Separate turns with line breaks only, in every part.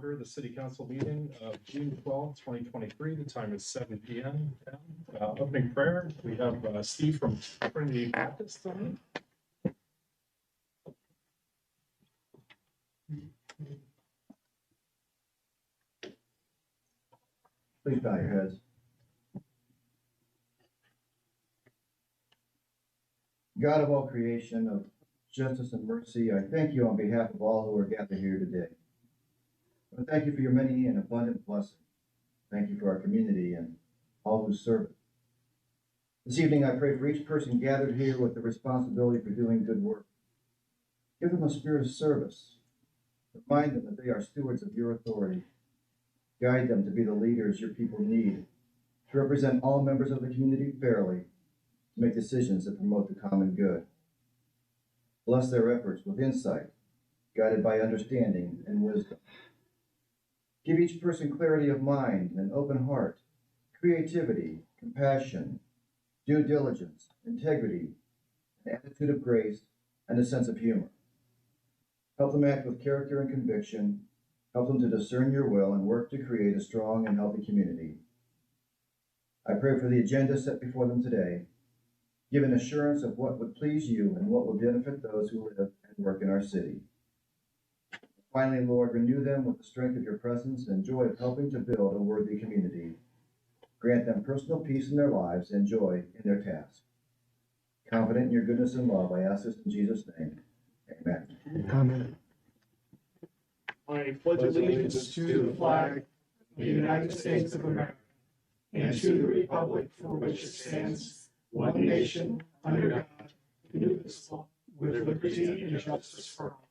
order the City Council meeting of June 12th, 2023. The time is 7 p.m. Opening prayer, we have Steve from Trinity Baptist.
Please bow your heads. God of all creation, of justice and mercy, I thank you on behalf of all who are gathered here today. I thank you for your many and abundant blessings. Thank you for our community and all who serve it. This evening, I pray for each person gathered here with the responsibility for doing good work. Give them a spirit of service. Remind them that they are stewards of your authority. Guide them to be the leaders your people need, to represent all members of the community fairly, to make decisions that promote the common good. Bless their efforts with insight, guided by understanding and wisdom. Give each person clarity of mind and open heart, creativity, compassion, due diligence, integrity, an attitude of grace, and a sense of humor. Help them act with character and conviction. Help them to discern your will and work to create a strong and healthy community. I pray for the agenda set before them today. Give an assurance of what would please you and what would benefit those who live and work in our city. Finally, Lord, renew them with the strength of your presence and joy of helping to build a worthy community. Grant them personal peace in their lives and joy in their tasks. Confident in your goodness and love, I ask this in Jesus' name. Amen.
Amen.
I pledge allegiance to the flag of the United States of America and to the republic for which it stands, one nation, under God, indivisible, with liberty and justice for all.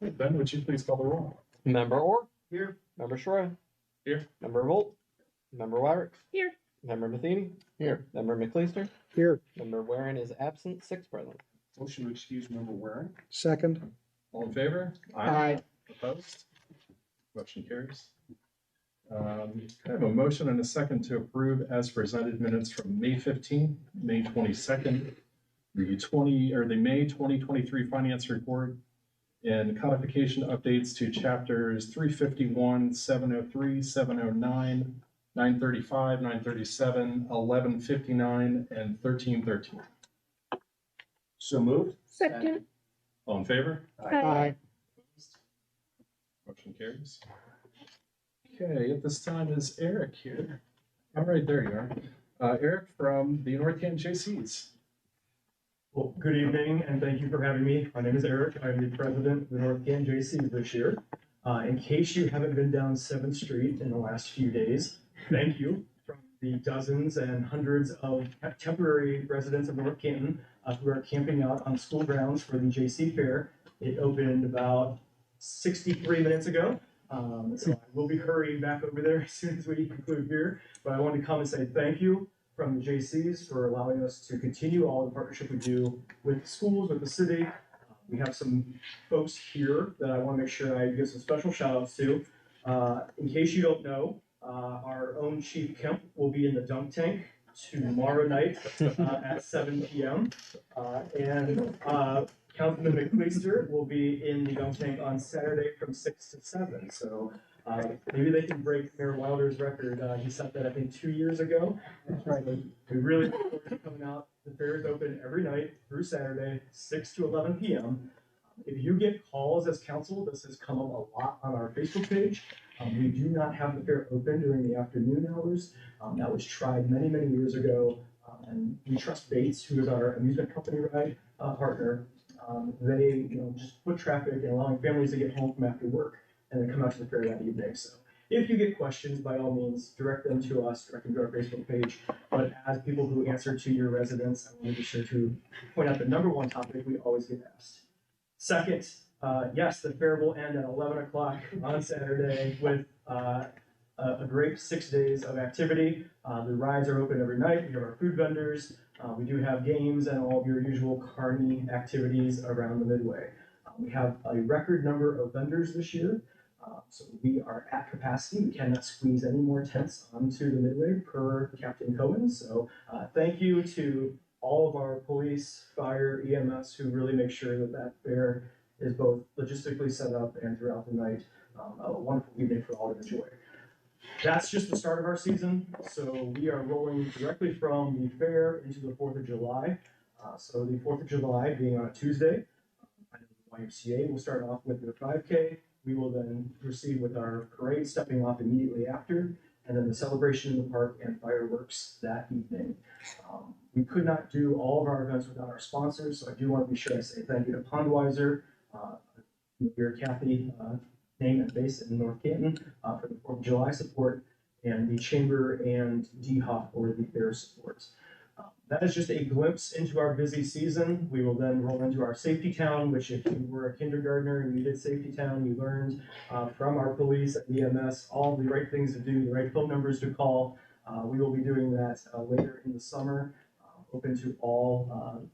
Ben, would you please call the roll?
Member Orr?
Here.
Member Schroy?
Here.
Member Volt? Member Wyrick?
Here.
Member Matheny?
Here.
Member McLeister?
Here.
Member Warren is absent, 6 present.
Motion to excuse member Waring.
Second.
All in favor?
Aye.
Opposed? Motion carries. I have a motion and a second to approve as presented minutes from May 15th, May 22nd, the May 2023 finance report, and codification updates to chapters 351, 703, 709, 935, 937, 1159, and 1313.
So moved.
Second.
All in favor?
Aye.
Motion carries. Okay, at this time is Eric here. All right, there you are. Eric from the North Canton JCs.
Well, good evening, and thank you for having me. My name is Eric. I'm the president of the North Canton JCs this year. In case you haven't been down 7th Street in the last few days, thank you from the dozens and hundreds of temporary residents of North Canton who are camping out on school grounds for the JC Fair. It opened about 63 minutes ago. So I will be hurrying back over there as soon as we conclude here. But I wanted to come and say thank you from the JCs for allowing us to continue all the partnership we do with schools, with the city. We have some folks here that I want to make sure I give some special shout outs to. In case you don't know, our own Chief Kemp will be in the dunk tank tomorrow night at 7 p.m. And Councilman McLeister will be in the dunk tank on Saturday from 6 to 7. So maybe they can break Mayor Wilder's record. He set that, I think, 2 years ago. That's right. We really look forward to coming out. The fair is open every night through Saturday, 6 to 11 p.m. If you get calls as council, this has come up a lot on our Facebook page. We do not have the fair open during the afternoon hours. That was tried many, many years ago. And we trust Bates, who is our amusement company ride partner. They just foot traffic and allowing families to get home from after work and then come out to the fair that evening. So if you get questions, by all means, direct them to us, direct them to our Facebook page. But as people who answer to your residents, I want to be sure to point out the number one topic we always get asked. Second, yes, the fair will end at 11 o'clock on Saturday with a great 6 days of activity. The rides are open every night. We have our food vendors. We do have games and all of your usual carny activities around the Midway. We have a record number of vendors this year. So we are at capacity. We cannot squeeze any more tents onto the Midway per Captain Cohen. So thank you to all of our police, fire, EMS, who really make sure that that fair is both logistically set up and throughout the night, a wonderful evening for all to enjoy. That's just the start of our season, so we are rolling directly from the fair into the 4th of July. So the 4th of July being on a Tuesday, I know the YMCA will start off with their 5K. We will then proceed with our parade, stepping off immediately after, and then the celebration in the park and fireworks that evening. We could not do all of our events without our sponsors, so I do want to be sure I say thank you to Pondweiser, Mayor Kathy, name and base in North Canton, for the 4th of July support, and the Chamber and DHOF for the fair support. That is just a glimpse into our busy season. We will then roll into our safety town, which if you were a kindergartner and you did safety town, you learned from our police and EMS all the right things to do, the right phone numbers to call. We will be doing that later in the summer, open to all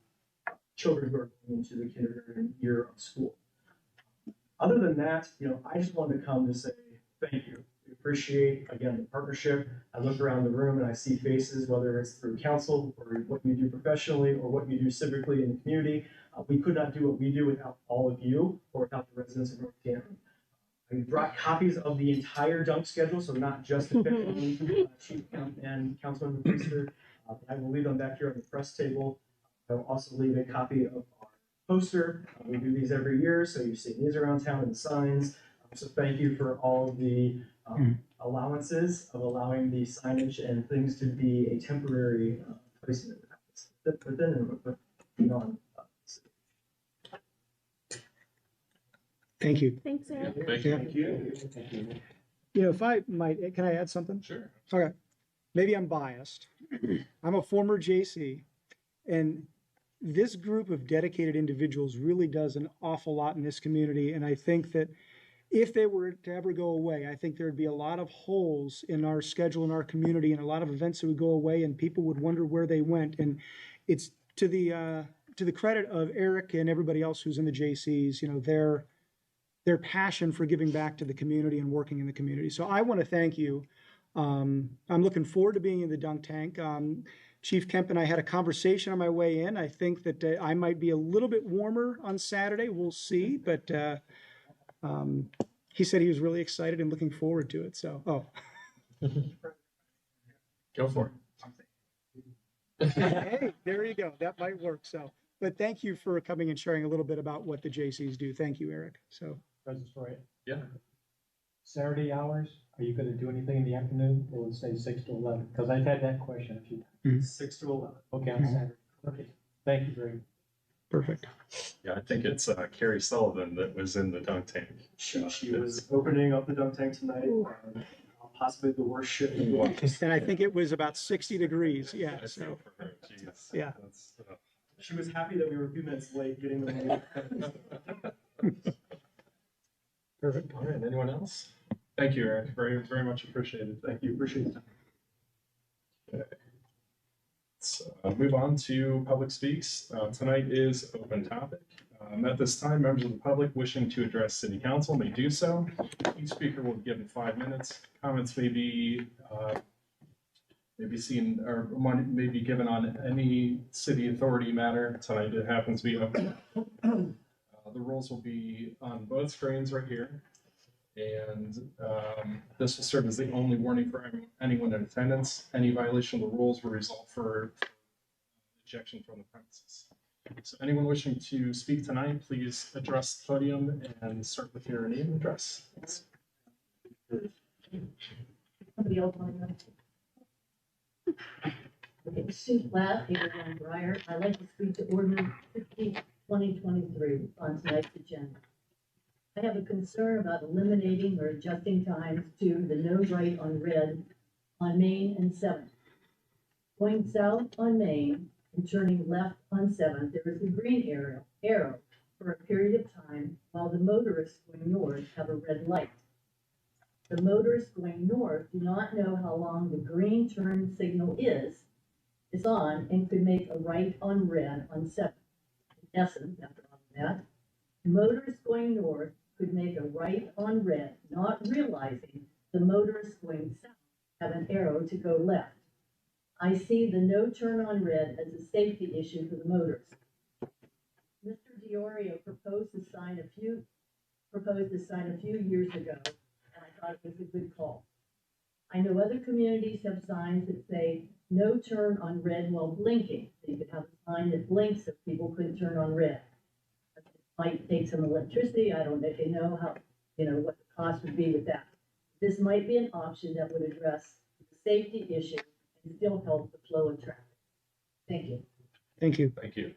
children who are going into the kindergarten year of school. Other than that, I just wanted to come to say thank you. We appreciate, again, the partnership. I look around the room and I see faces, whether it's through council or what you do professionally or what you do civically in the community. We could not do what we do without all of you or without the residents of North Canton. I brought copies of the entire dunk schedule, so not just the Chief and Councilmember Priester. I will leave them back here on the press table. I will also leave a copy of our poster. We do these every year, so you see these around town and the signs. So thank you for all of the allowances of allowing the signage and things to be a temporary placement within and beyond.
Thank you.
Thanks, Eric.
Thank you.
If I might, can I add something?
Sure.
Okay. Maybe I'm biased. I'm a former JC, and this group of dedicated individuals really does an awful lot in this community. And I think that if they were to ever go away, I think there'd be a lot of holes in our schedule in our community and a lot of events that would go away and people would wonder where they went. And it's to the credit of Eric and everybody else who's in the JCs, their passion for giving back to the community and working in the community. So I want to thank you. I'm looking forward to being in the dunk tank. Chief Kemp and I had a conversation on my way in. I think that I might be a little bit warmer on Saturday. We'll see. But he said he was really excited and looking forward to it. So,
Go for it.
Hey, there you go. That might work. So, but thank you for coming and sharing a little bit about what the JCs do. Thank you, Eric. So,
President Troy,
Yeah.
Saturday hours, are you gonna do anything in the afternoon, or will it say 6 to 11? Because I've had that question a few times.
6 to 11.
Okay, on Saturday. Okay, thank you very much.
perfect.
Yeah, I think it's Carrie Sullivan that was in the dunk tank.
She was opening up the dunk tank tonight, possibly the worst shift in the world.
And I think it was about 60 degrees. Yeah.
I
So,
feel for her. Jeez.
Yeah.
That's,
She was happy that we were a few minutes late getting the money.
perfect.
all right. Anyone else? Thank you, Eric. Very, very much appreciated. Thank you.
Appreciate it.
Okay. Let's move on to public speaks. Tonight is open topic. At this time, members of the public wishing to address City Council may do so. Each speaker will be given 5 minutes. Comments may be seen or may be given on any city authority matter. Tonight it happens to be open. The rules will be on both screens right here. And this will serve as the only warning for anyone in attendance. Any violation of the rules will result for ejection from the premises. So anyone wishing to speak tonight, please address the podium and start with your name and address.
Somebody else want to know? Okay, Sue Platt, 81 Briar. I'd like to speak to ordinance 50/2023 on tonight's agenda. I have a concern about eliminating or adjusting times to the no right on red on Main and 7th. Going south on Main and turning left on 7th, there is a green arrow for a period of time while the motorists going north have a red light. The motorists going north do not know how long the green turn signal is on and could make a right on red on 7th. In essence, after all of that, motorists going north could make a right on red, not realizing the motorists going south have an arrow to go left. I see the no turn on red as a safety issue for the motorists. Mr. Diorio proposed this sign a few years ago, and I thought it was a good call. I know other communities have signs that say no turn on red while blinking. So you could have a sign that blinks so people couldn't turn on red. It might take some electricity. I don't know if you know how, what the cost would be with that. This might be an option that would address the safety issue and still help the flow of traffic. Thank you.
Thank you.
Thank you.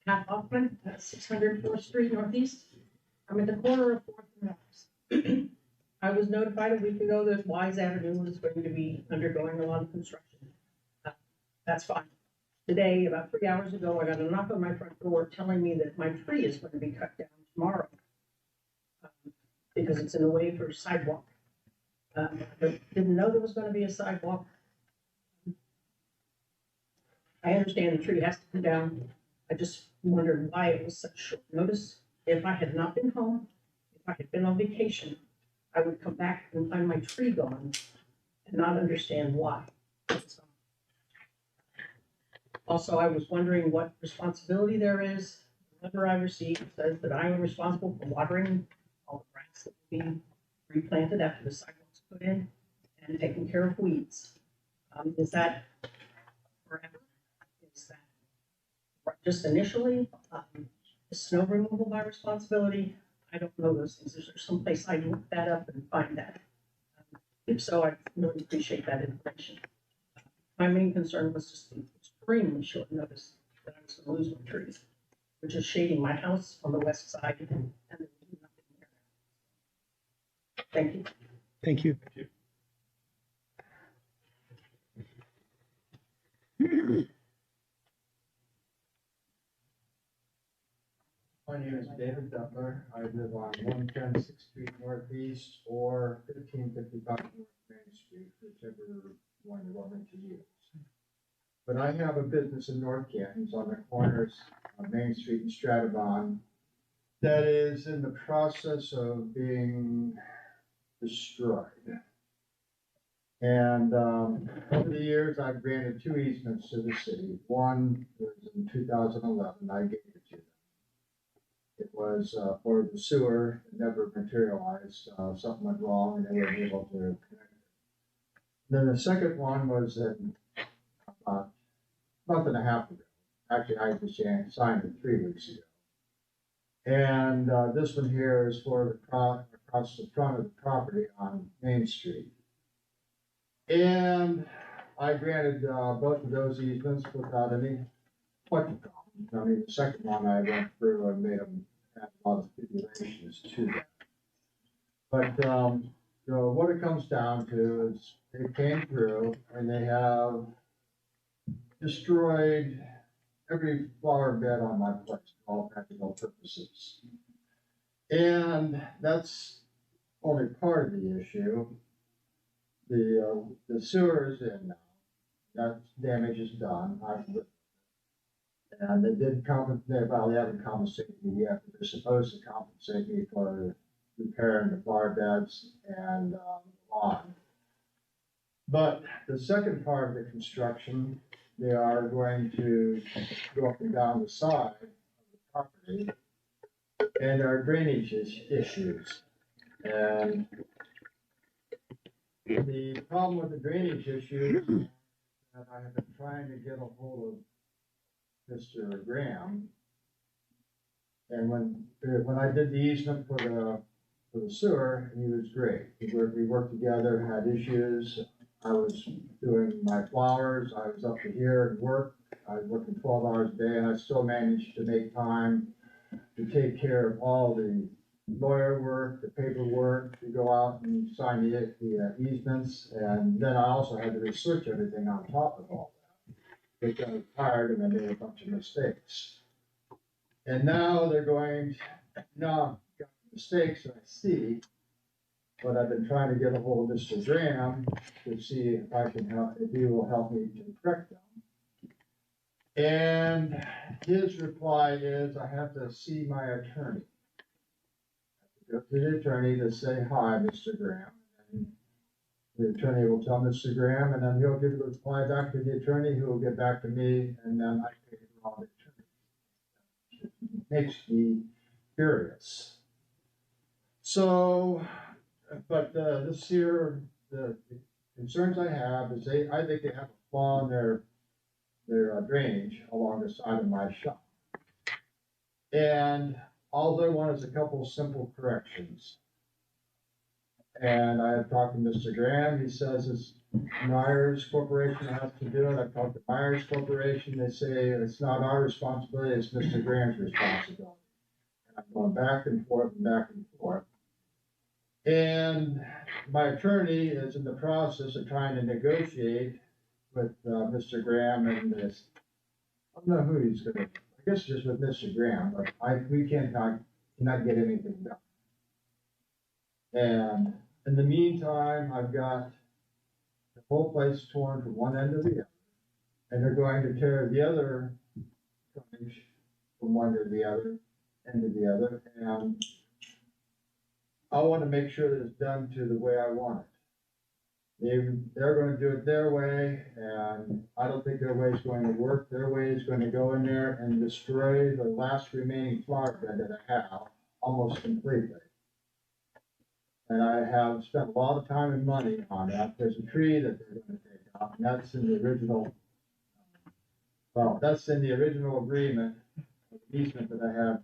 Pat Hoffman, 600 4th Street Northeast. I'm at the corner of 4th and Mass. I was notified a week ago that Wise Avenue was going to be undergoing a lot of construction. That's fine. Today, about 3 hours ago, I got a knock on my front door telling me that my tree is going to be cut down tomorrow because it's in the way for sidewalk. But didn't know there was going to be a sidewalk. I understand the tree has to come down. I just wondered why it was such short notice. If I had not been home, if I had been on vacation, I would come back and find my tree gone and not understand why. So, also, I was wondering what responsibility there is. The letter I received says that I am responsible for watering all the grass that will be replanted after the sidewalks put in and taking care of weeds. Is that forever? Is that just initially? Is snow removal my responsibility? I don't know those things. Is there some place I can look that up and find that? If so, I'd really appreciate that information. My main concern was just the extremely short notice that I was going to lose my trees, which is shading my house on the west side, and there's nothing there. Thank you.
Thank you.
Thank you.
My name is David Butler. I live on 110 6th Street Northeast or 1555 North Main Street, whichever one you want me to use. But I have a business in North Canton on the corners of Main Street and Stratavon that is in the process of being destroyed. And over the years, I've granted 2 easements to the city. One was in 2011, I gave it to them. It was for the sewer, it never materialized, something went wrong and they weren't able to connect it. Then the second one was in about a month and a half ago. Actually, I just signed it 3 weeks ago. And this one here is for the across the front of the property on Main Street. And I granted both of those easements without any much problem. I mean, the second one I went through and made them have a lot of stipulations to that. But what it comes down to is they came through and they have destroyed every flower bed on my place for all practical purposes. And that's only part of the issue. The sewer is in now. That damage is done. And they did compensate, well, they haven't compensated me yet, but they're supposed to compensate me for repairing the flower beds and lawn. But the second part of the construction, they are going to go up and down the side of the property, and there are drainage issues. And the problem with the drainage issue is that I have been trying to get a hold of Mr. Graham. And when I did the easement for the sewer, he was great. We worked together, had issues. I was doing my flowers. I was up to here and work. I was working 12 hours a day, and I still managed to make time to take care of all the lawyer work, the paperwork, to go out and sign the easements. And then I also had to research everything on top of all that, which I was tired and I made a bunch of mistakes. And now they're going, now I've got mistakes that I see, but I've been trying to get a hold of Mr. Graham to see if I can help, if he will help me to correct them. And his reply is, I have to see my attorney. I have to go to the attorney to say, hi, Mr. Graham. And the attorney will tell Mr. Graham, and then he'll give the reply back to the attorney, who will get back to me, and then I pay for all the attorney. Makes me furious. So, but this year, the concerns I have is I think they have a flaw in their drainage along the side of my shop. And all I want is a couple simple corrections. And I have talked to Mr. Graham, he says it's Myers Corporation has to do it. I've talked to Myers Corporation, they say it's not our responsibility, it's Mr. Graham's responsibility. And I'm going back and forth and back and forth. And my attorney is in the process of trying to negotiate with Mr. Graham and this, I don't know who he's gonna, I guess just with Mr. Graham, but we cannot get anything done. And in the meantime, I've got the whole place torn from one end to the other. And they're going to tear the other frontage from one to the other, end to the other, and I want to make sure that it's done to the way I want it. They're going to do it their way, and I don't think their way is going to work. Their way is going to go in there and destroy the last remaining flower bed that I have almost completely. And I have spent a lot of time and money on that. There's a tree that they're going to take out, and that's in the original, well, that's in the original agreement, easement that I have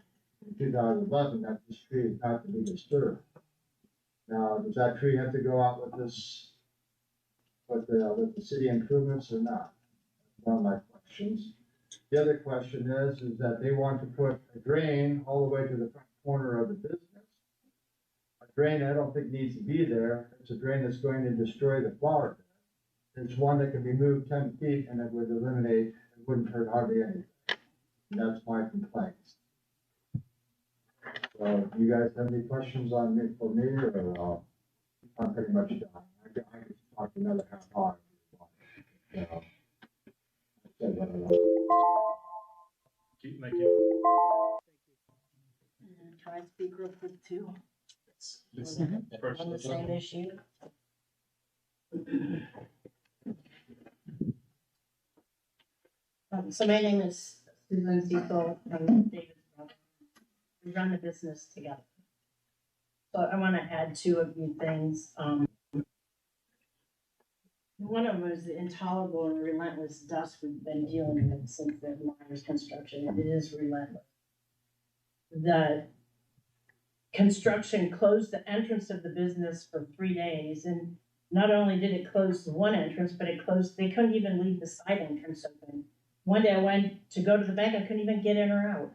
in 2011, that this tree is not to be disturbed. Now, does that tree have to go out with this, with the city improvements or not? That's one of my questions. The other question is that they want to put a drain all the way to the front corner of the business. A drain I don't think needs to be there. It's a drain that's going to destroy the flower bed. It's one that can be moved 10 feet and it would eliminate, it wouldn't hurt hardly anything. And that's my complaints. So, you guys have any questions on me for me, or I'm pretty much done? I could talk another half hour. You know, I said what I want.
Thank you.
Try and speak real quick too,
It's
on the same issue. So my name is Susan Cecil, I'm David's brother. We run the business together. So I want to add two of you things. One of them is the intolerable and relentless dust we've been dealing with since the Myers construction. It is relentless. The construction closed the entrance of the business for 3 days, and not only did it close the one entrance, but it closed, they couldn't even leave the side entrance open. One day I went to go to the bank, I couldn't even get in or out.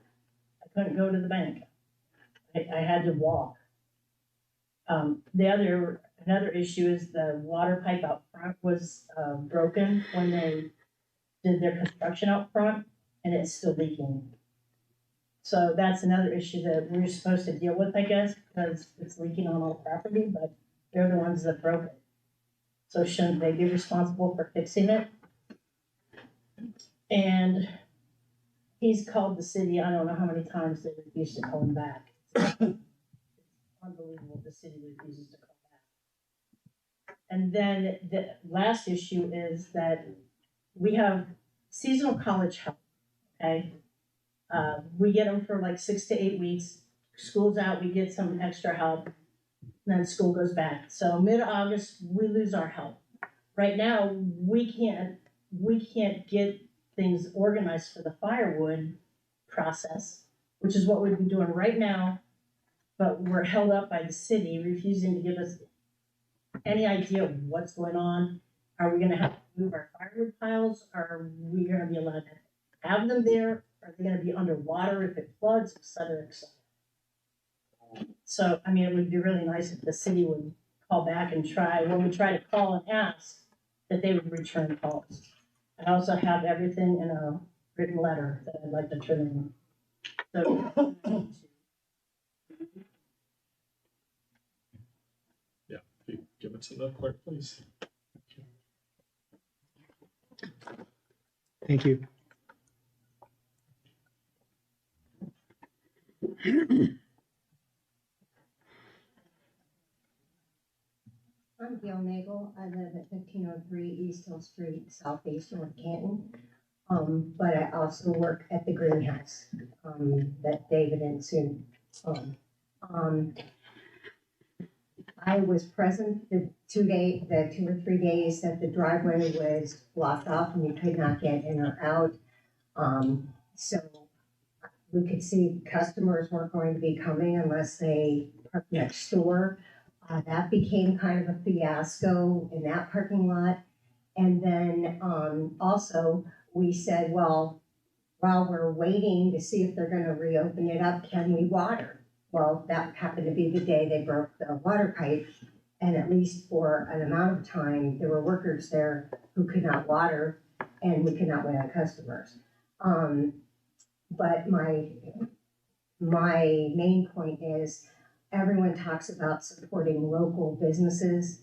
I couldn't go to the bank. I had to walk. Another issue is the water pipe out front was broken when they did their construction out front, and it's still leaking. So that's another issue that we're supposed to deal with, I guess, because it's leaking on all property, but they're the ones that broke it. So shouldn't they be responsible for fixing it? And he's called the city, I don't know how many times they refused to call him back. It's unbelievable, the city refuses to call back. And then the last issue is that we have seasonal college help, okay? We get them for like 6 to 8 weeks. School's out, we get some extra help, then school goes back. So mid-August, we lose our help. Right now, we can't get things organized for the firewood process, which is what we'd be doing right now, but we're held up by the city, refusing to give us any idea of what's going on. Are we gonna have to move our firewood piles? Are we gonna be allowed to have them there? Are they gonna be underwater if it floods, et cetera, et cetera? So, I mean, it would be really nice if the city would call back and try, when we try to call and ask, that they would return calls. I also have everything in a written letter that I'd like to turn in. So,
Yeah. Give it to the clerk, please.
Thank you.
I'm Gail Nagel. I live at 1503 East Hill Street, Southeast North Canton. But I also work at the greenhouse, that David and Sue own. I was present the 2 or 3 days that the driveway was blocked off and you could not get in or out. So we could see customers weren't going to be coming unless they parked next door. That became kind of a fiasco in that parking lot. And then also we said, well, while we're waiting to see if they're gonna reopen it up, can we water? Well, that happened to be the day they broke the water pipe. And at least for an amount of time, there were workers there who could not water and we could not wait on customers. But my main point is everyone talks about supporting local businesses.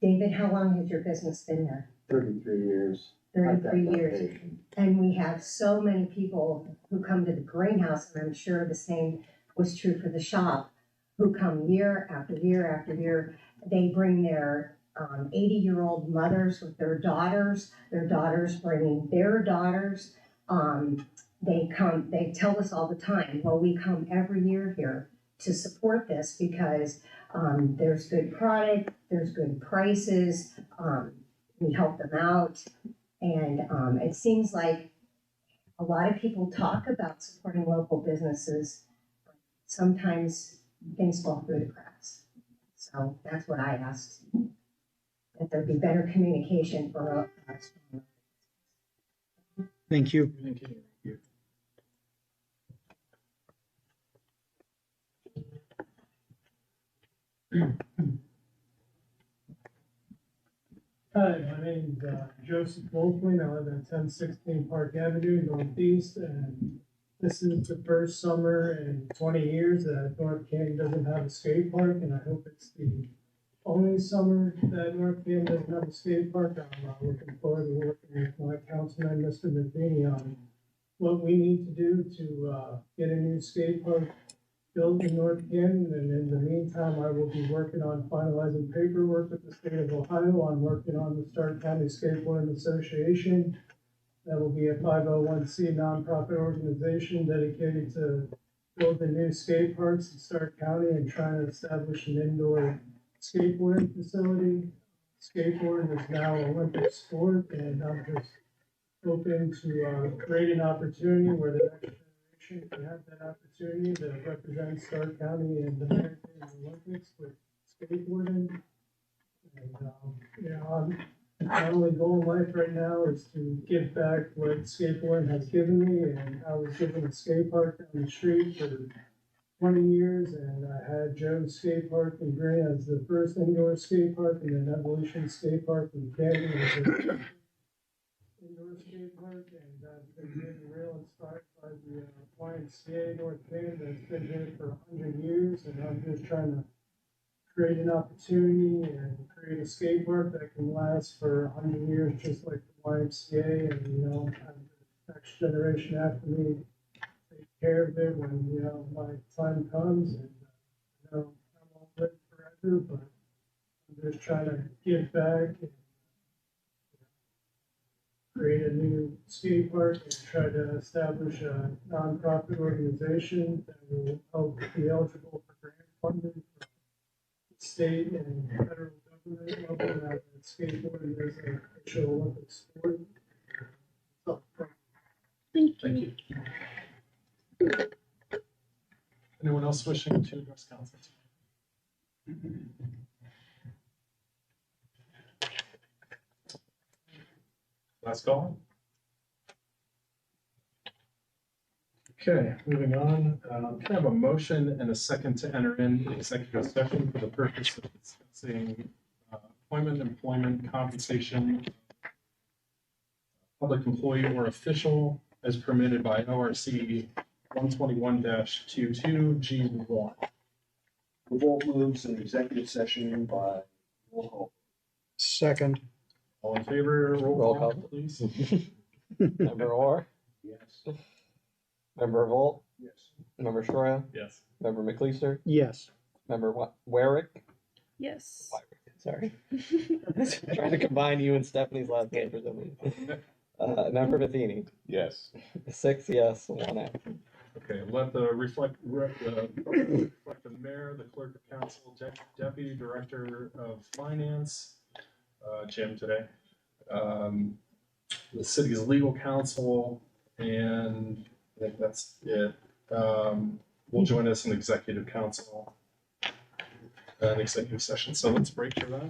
David, how long has your business been there?
33 years.
33 years. And we have so many people who come to the greenhouse, and I'm sure the same was true for the shop, who come year after year after year. They bring their 80-year-old mothers with their daughters bringing their daughters. They tell us all the time, well, we come every year here to support this because there's good product, there's good prices, we help them out. And it seems like a lot of people talk about supporting local businesses, but sometimes things fall through the cracks. So that's what I asked, that there be better communication for us.
Thank you.
Thank you.
Hi, my name's Joseph Wolfman. I live at 1016 Park Avenue, Northeast, and this is the first summer in 20 years that North Canton doesn't have a skate park, and I hope it's the only summer that North Canton doesn't have a skate park. I'm looking forward to working with my councilman, Mr. Matheny, on what we need to do to get a new skate park built in North Canton, and in the meantime, I will be working on finalizing paperwork with the state of Ohio. I'm working on the Stark County Skateboarding Association. That will be a 501c nonprofit organization dedicated to building new skate parks in Stark County and trying to establish an indoor skateboarding facility. Skateboarding is now an Olympic sport, and I'm just hoping to create an opportunity where the next can have that opportunity to represent Stark County in the American Olympics with skateboarding. And, my only goal in life right now is to give back what skateboarding has given me. And I was given a skate park down the street for 20 years, and I had Joe's Skate Park in Green as the first indoor skate park, and then Evolution Skate Park in Canton as the indoor skate park, and I've been getting real inspired by the YMCA North Canton that's been here for 100 years, and I'm just trying to create an opportunity and create a skate park that can last for 100 years, just like the YMCA, and have the next generation after me take care of it when my time comes. And I won't live forever, but I'm just trying to give back and create a new skate park and try to establish a nonprofit organization that will help be eligible for grant funding from the state and federal government level now that skateboarding is an official Olympic sport.
Thank you. Anyone else wishing to address council? Last call. Okay, moving on. Can I have a motion and a second to enter in executive session for the purpose of discussing appointment, employment, compensation, public employee or official as permitted by ORC 121-22 G1.
Revolt moves an executive session by roll call.
Second.
All in favor,
Roll
roll
call.
call, please.
Member Orr,
Yes.
Member Volt,
Yes.
Member Shroya,
Yes.
Member McLeister,
Yes.
Member Warwick.
Yes.
Sorry. Trying to combine you and Stephanie's last name for some reason. Member Matheny.
Yes.
6 yes, 1 absent.
Okay, let the reflect the mayor, the clerk of council, deputy director of finance, Jim today, the city's legal counsel, and I think that's it. Will join us in executive council, an executive session. So let's break for that.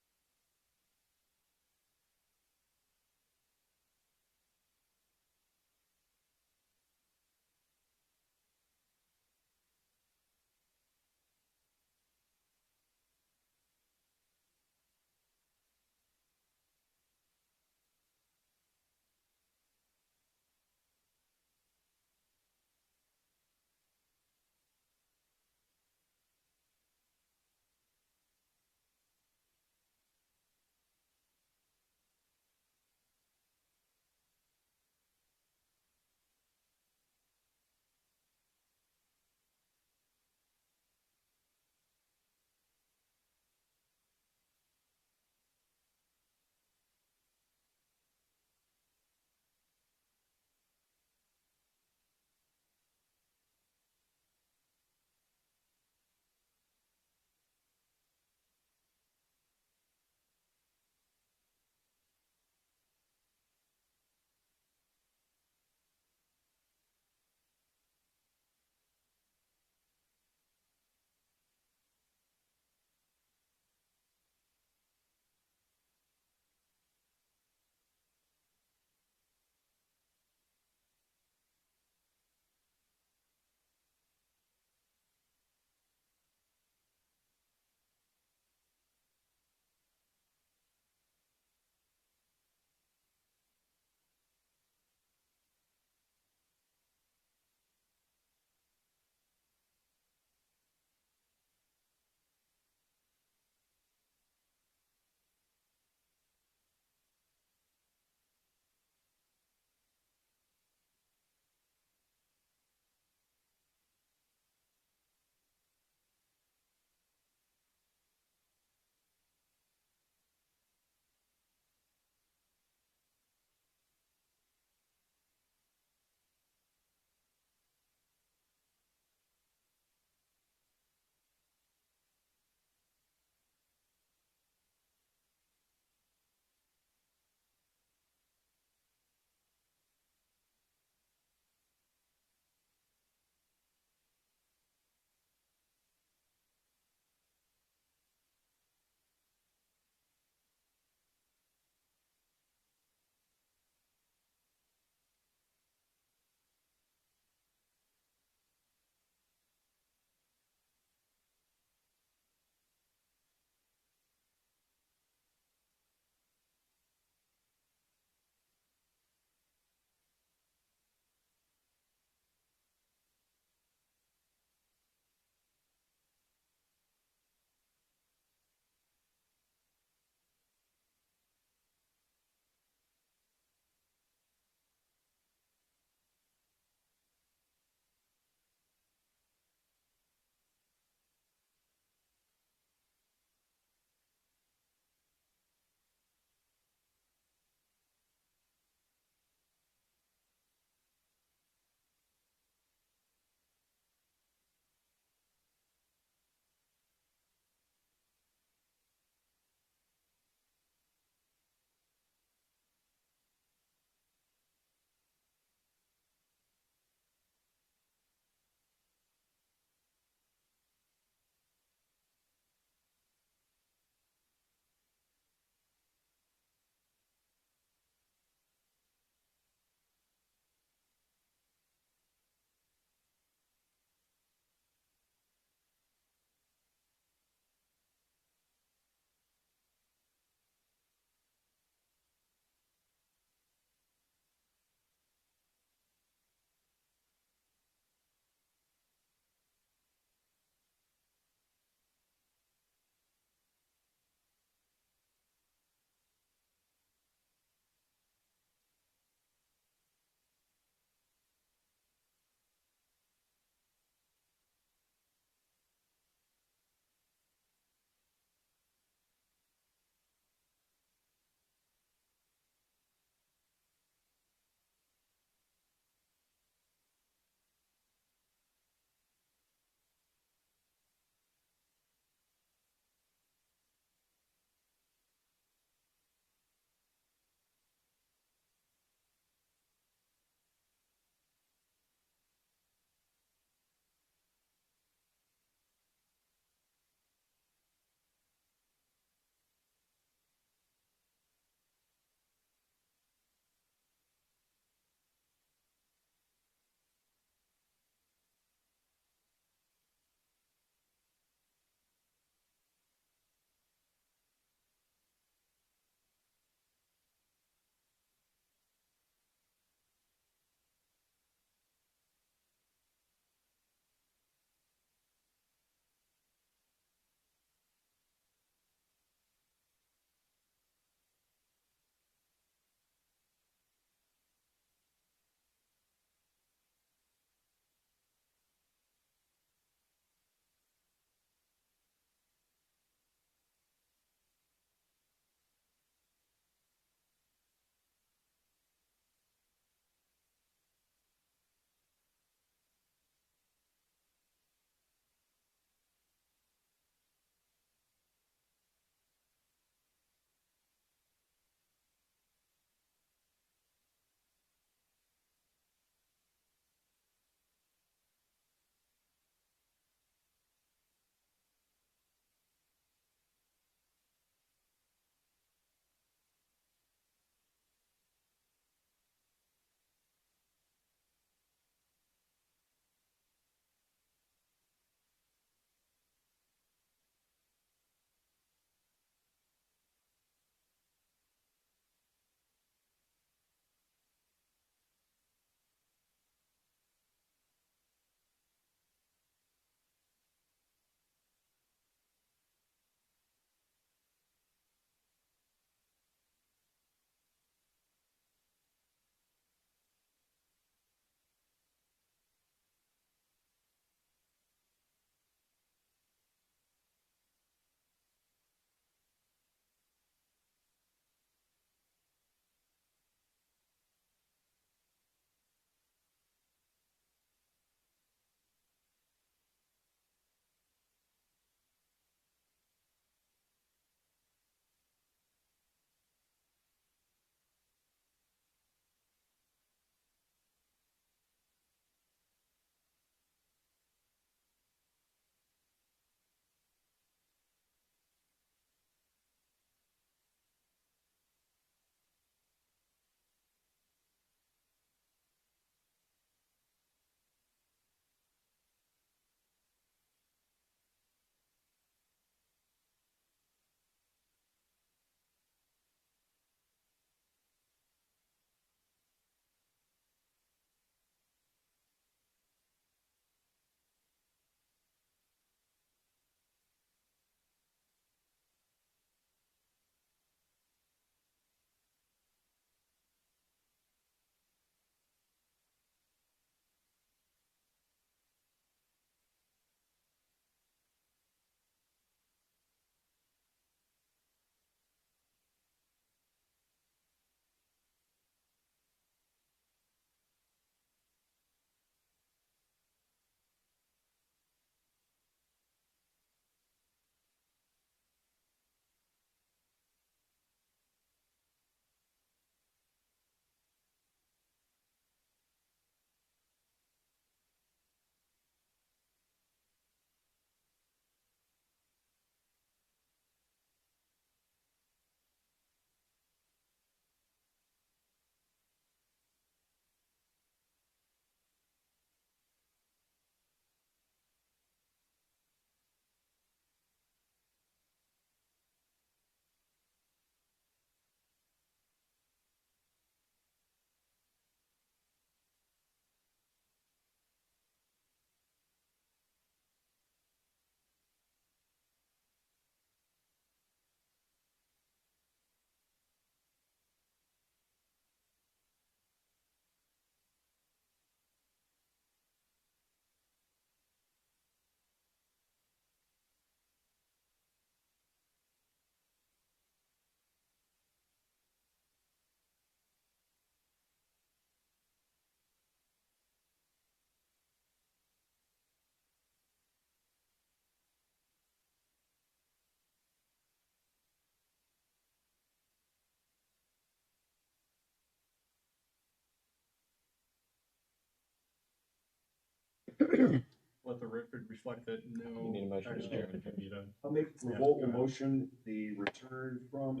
Let the record reflect that no.
You need a motion to
action
adjourn.
is needed.
I'll make revolt the motion, the return from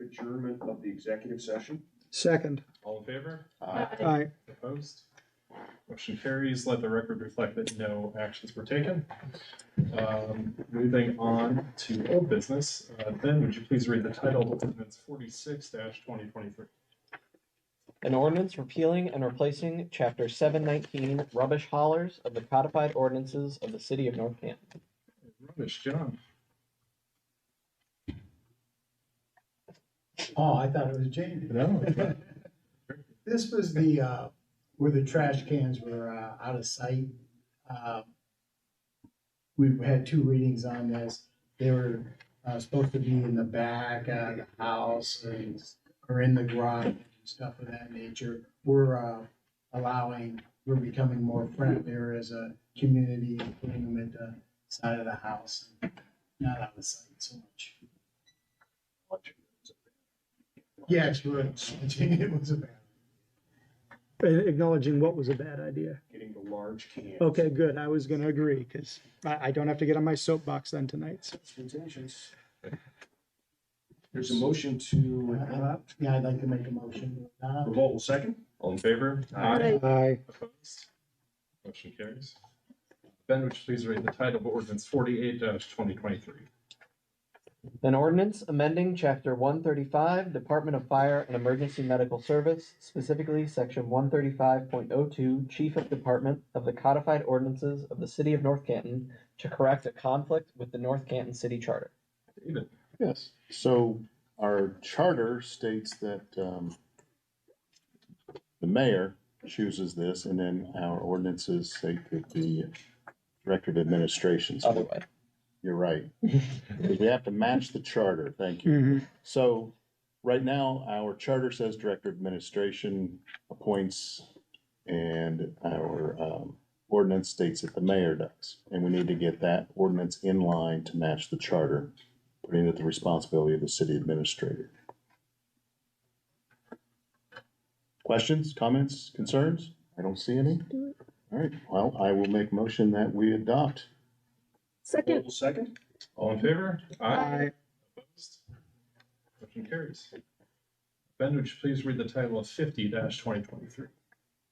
adjournment of the executive session.
Second.
All in favor?
Aye.
Opposed? Motion carries. Let the record reflect that no actions were taken. Moving on to old business. Ben, would you please read the title of ordinance 46-2023?
An ordinance repealing and replacing chapter 719 rubbish haulers of the codified ordinances of the city of North Canton.
Rubbish, John.
Oh, I thought it was Jamie.
No.
This was the, where the trash cans were, out of sight. We've had 2 readings on this. They were, supposed to be in the back of the house or in the garage and stuff of that nature. We're becoming more friendlier as a community, putting them at the side of the house, not out of sight so much. Yeah, it's good. It was a bad.
Acknowledging what was a bad idea.
Getting the large cans.
Okay, good. I was gonna agree, because I don't have to get on my soapbox then tonight. So.
Contentions. There's a motion to
Yeah, I'd like to make a motion.
revolt will second.
All in favor?
Aye.
Opposed? Motion carries. Ben, would you please read the title of ordinance 48-2023?
An ordinance amending chapter 135 Department of Fire and Emergency Medical Service, specifically section 135.02 Chief of Department of the codified ordinances of the city of North Canton to correct a conflict with the North Canton City Charter.
David.
Yes, so our charter states that the mayor chooses this, and then our ordinances say that the director of administration. So
Other way.
you're right. We have to match the charter, thank you. So right now, our charter says director of administration appoints, and our ordinance states that the mayor does. And we need to get that ordinance in line to match the charter, putting it the responsibility of the city administrator. Questions, comments, concerns? I don't see any. All right, well, I will make motion that we adopt.
Revolt will second.
All in favor?
Aye.
Opposed? Motion carries. Ben, would you please read the title of 50-2023?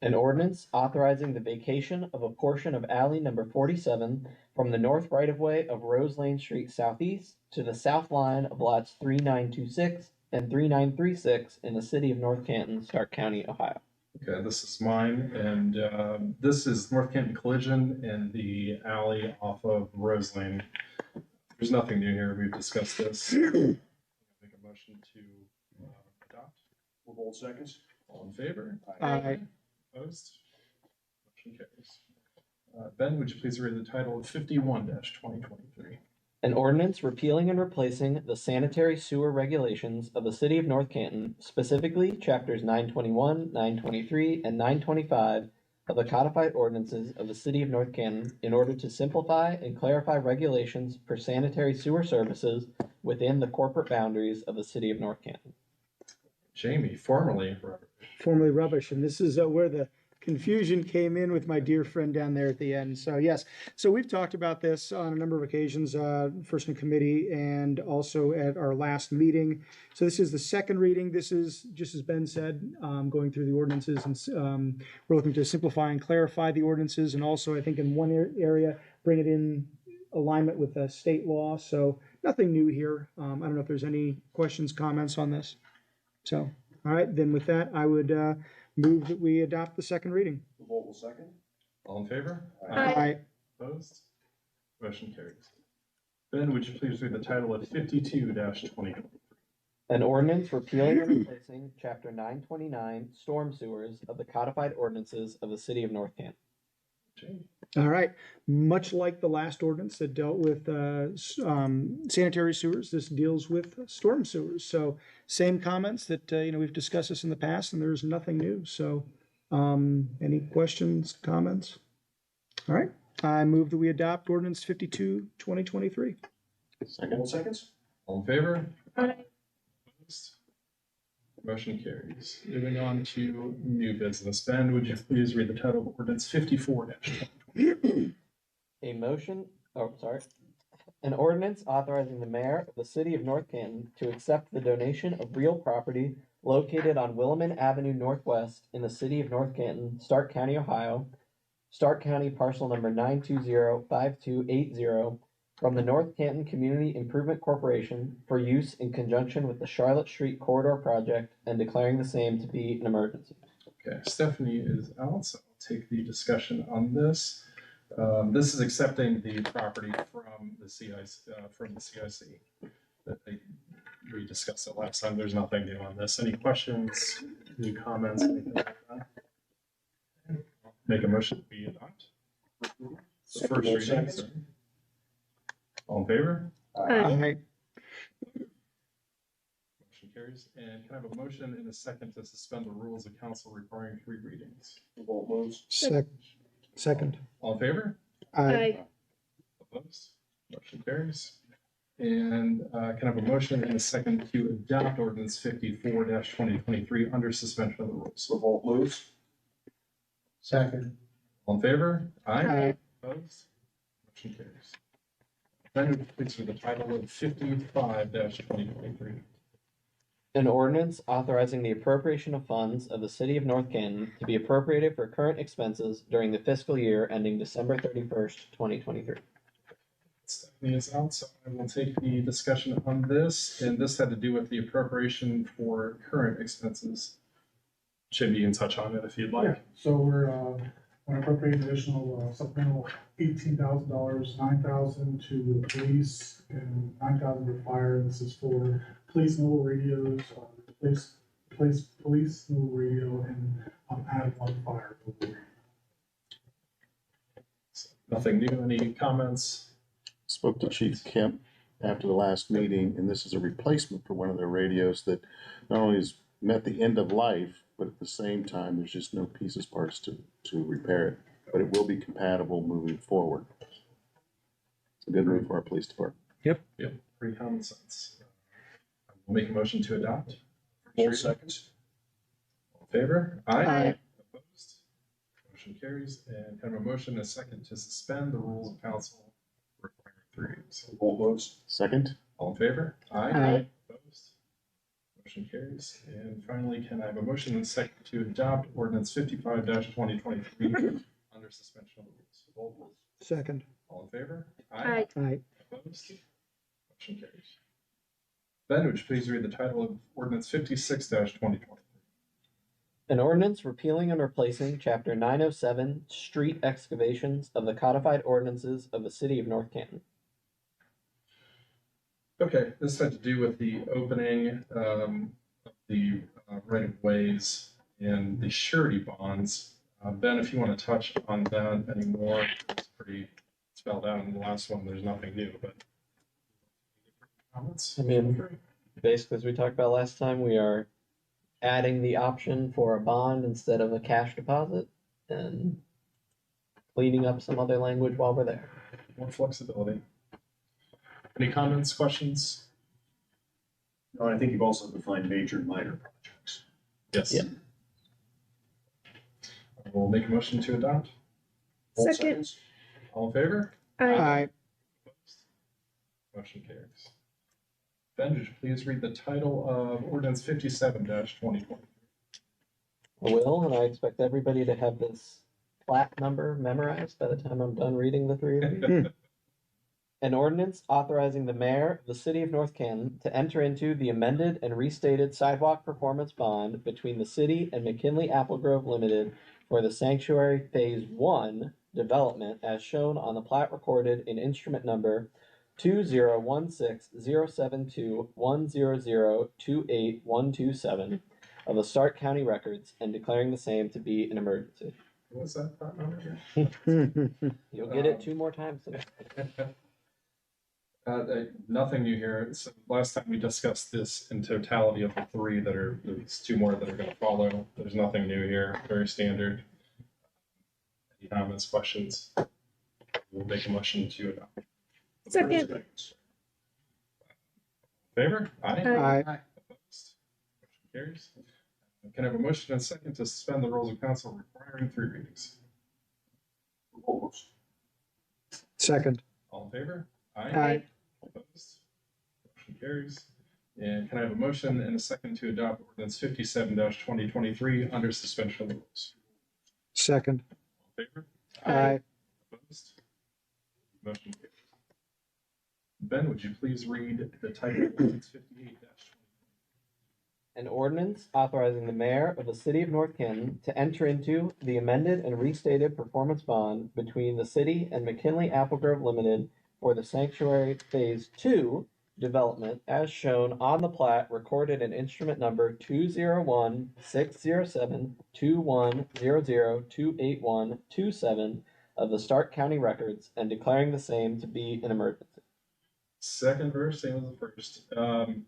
An ordinance authorizing the vacation of a portion of alley number 47 from the north right-of-way of Rose Lane Street Southeast to the south line of lots 3926 and 3936 in the city of North Canton, Stark County, Ohio.
Okay, this is mine, and this is North Canton Collision in the alley off of Rose Lane. There's nothing new here. We've discussed this. Make a motion to adopt.
Revolt seconds.
All in favor?
Aye.
Opposed? Motion carries. Ben, would you please read the title of 51-2023?
An ordinance repealing and replacing the sanitary sewer regulations of the city of North Canton, specifically chapters 921, 923, and 925 of the codified ordinances of the city of North Canton in order to simplify and clarify regulations for sanitary sewer services within the corporate boundaries of the city of North Canton.
Jamie, formerly Robert.
Formerly rubbish, and this is where the confusion came in with my dear friend down there at the end. So yes, so we've talked about this on a number of occasions, first in committee and also at our last meeting. So this is the second reading. This is, just as Ben said, going through the ordinances, and we're looking to simplify and clarify the ordinances, and also I think in one area bring it in alignment with the state law. So nothing new here. I don't know if there's any questions, comments on this. So, all right, then with that, I would move that we adopt the second reading.
Revolt will second.
All in favor?
Aye.
Opposed? Motion carries. Ben, would you please read the title of 52-2023?
An ordinance repealing and replacing chapter 929 storm sewers of the codified ordinances of the city of North Canton.
Jamie.
All right, much like the last ordinance that dealt with sanitary sewers, this deals with storm sewers. So same comments that, we've discussed this in the past, and there's nothing new. So any questions, comments? All right, I move that we adopt ordinance 52-2023.
Revolt seconds.
All in favor?
Aye.
Opposed? Motion carries. Moving on to new business. Ben, would you please read the title of ordinance 54
A motion, oh, sorry. An ordinance authorizing the mayor of the city of North Canton to accept the donation of real property located on Williman Avenue Northwest in the city of North Canton, Stark County, Ohio. Stark County parcel number 9205280 from the North Canton Community Improvement Corporation for use in conjunction with the Charlotte Street Corridor Project and declaring the same to be an emergency.
Okay, Stephanie is out, so I'll take the discussion on this. This is accepting the property from the CIC. We discussed it last time. There's nothing new on this. Any questions, any comments, anything like that? Make a motion we adopt. The first reading. So. All in favor?
Aye.
Motion carries. And can I have a motion in a second to suspend the rules of council requiring 3 readings?
Revolt moves.
Second.
All in favor?
Aye.
Opposed? Motion carries. And can I have a motion in a second to adopt ordinance 54-2023 under suspension of the rules?
Revolt moves.
Second.
All in favor?
Aye.
Opposed? Motion carries. Then please read the title of 55-2023.
An ordinance authorizing the appropriation of funds of the city of North Canton to be appropriated for current expenses during the fiscal year ending December 31st, 2023.
Stephanie is out, so I will take the discussion on this. And this had to do with the appropriation for current expenses. Jim, you can touch on it if you'd like.
Yeah, so we're, going to appropriate additional supplemental $18,000, $9,000 to the police and $9,000 for fire. This is for police mobile radios, police mobile radio, and add 1 fire mobile radio.
So nothing new. Any comments?
Spoke to Chief Kemp after the last meeting, and this is a replacement for one of their radios that not only has met the end of life, but at the same time, there's just no pieces, parts to repair it. But it will be compatible moving forward. It's a good move for our police department.
Yep, pretty common sense. We'll make a motion to adopt.
Revolt seconds.
All in favor?
Aye.
Opposed? Motion carries. And kind of a motion and a second to suspend the rules of council requiring 3 readings.
Revolt moves.
Second?
All in favor?
Aye.
Opposed? Motion carries. And finally, can I have a motion and a second to adopt ordinance 55-2023 under suspension of the rules? Roll, please.
Second.
All in favor?
Aye.
Opposed? Motion carries. Ben, would you please read the title of ordinance 56-2023?
An ordinance repealing and replacing Chapter 907 Street Excavations of the Codified Ordinances of the City of North Canton.
Okay, this had to do with the opening of the right-of-ways and the surety bonds. Ben, if you want to touch on that anymore, it's pretty spelled out in the last one. There's nothing new, but comments?
I mean, basically, as we talked about last time, we are adding the option for a bond instead of a cash deposit and cleaning up some other language while we're there.
More flexibility. Any comments, questions?
No, I think you've also defined major and minor projects.
Yes.
Yeah.
We'll make a motion to adopt.
Revolt
Second.
seconds.
All in favor?
Aye.
Opposed? Motion carries. Ben, would you please read the title of ordinance 57-2020?
I will, and I expect everybody to have this plat number memorized by the time I'm done reading the 3 of you. An ordinance authorizing the mayor of the city of North Canton to enter into the amended and restated sidewalk performance bond between the city and McKinley Applegrove Limited for the Sanctuary Phase 1 development as shown on the plat recorded in instrument number 2016-072-100-28127 of the Stark County Records and declaring the same to be an emergency.
What's that part number?
You'll get it 2 more times today.
Nothing new here. So last time we discussed this in totality of the 3 that are, there's 2 more that are going to follow. There's nothing new here. Very standard. Any comments, questions? We'll make a motion to adopt.
Second.
Favor? Aye.
Aye.
Opposed? Motion Carries. Can I have a motion and a second to suspend the rules of council requiring 3 readings?
Second.
All in favor?
Aye.
Opposed? Motion carries. And can I have a motion and a second to adopt ordinance 57-2023 under suspension of the rules?
Second.
All in favor?
Aye.
Opposed? Motion carries. Ben, would you please read the title of ordinance 58-2023?
An ordinance authorizing the mayor of the city of North Canton to enter into the amended and restated performance bond between the city and McKinley Apple Grove Limited for the Sanctuary Phase 2 development as shown on the plat recorded in instrument number 201-607-2100-28127 of the Stark County Records and declaring the same to be an emergency.
Second verse, same as the first.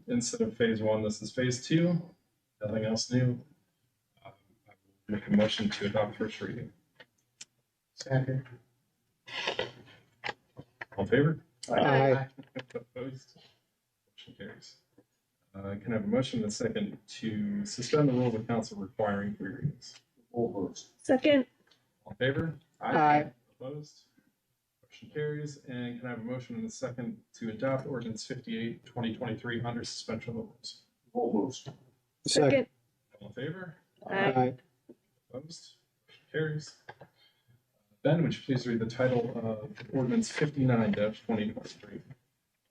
Instead of phase 1, this is phase 2. Nothing else new. I will make a motion to adopt first reading.
Second.
All in favor?
Aye.
Opposed? Motion carries. Can I have a motion and a second to suspend the rules of council requiring 3 readings?
Second.
All in favor?
Aye.
Opposed? Motion carries. And can I have a motion and a second to adopt ordinance 58-2023 under suspension of the rules?
Second.
All in favor?
Aye.
Opposed? Motion carries. Ben, would you please read the title of ordinance 59-2023?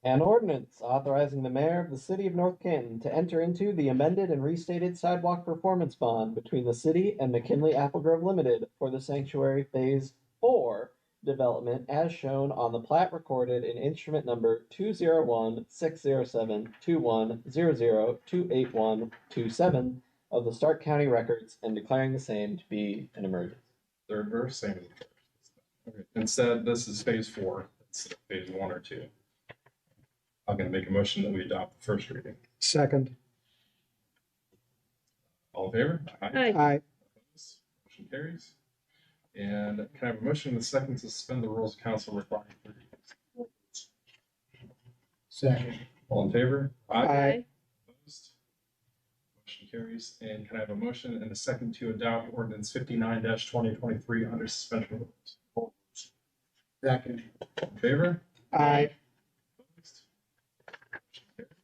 An ordinance authorizing the mayor of the city of North Canton to enter into the amended and restated sidewalk performance bond between the city and McKinley Apple Grove Limited for the Sanctuary Phase 4 development as shown on the plat recorded in instrument number 201-607-2100-28127 of the Stark County Records and declaring the same to be an emergency.
Third verse, same as the first. Okay. Instead, this is phase 4 instead of phase 1 or 2. I'm going to make a motion that we adopt the first reading.
Second.
All in favor?
Aye.
Aye.
Opposed? Motion carries. And can I have a motion and a second to suspend the rules of council requiring 3 readings?
Second.
All in favor?
Aye.
Opposed? Motion carries. And can I have a motion and a second to adopt ordinance 59-2023 under suspension of the rules?
Second.
All in favor?
Aye.
Opposed? Motion carries.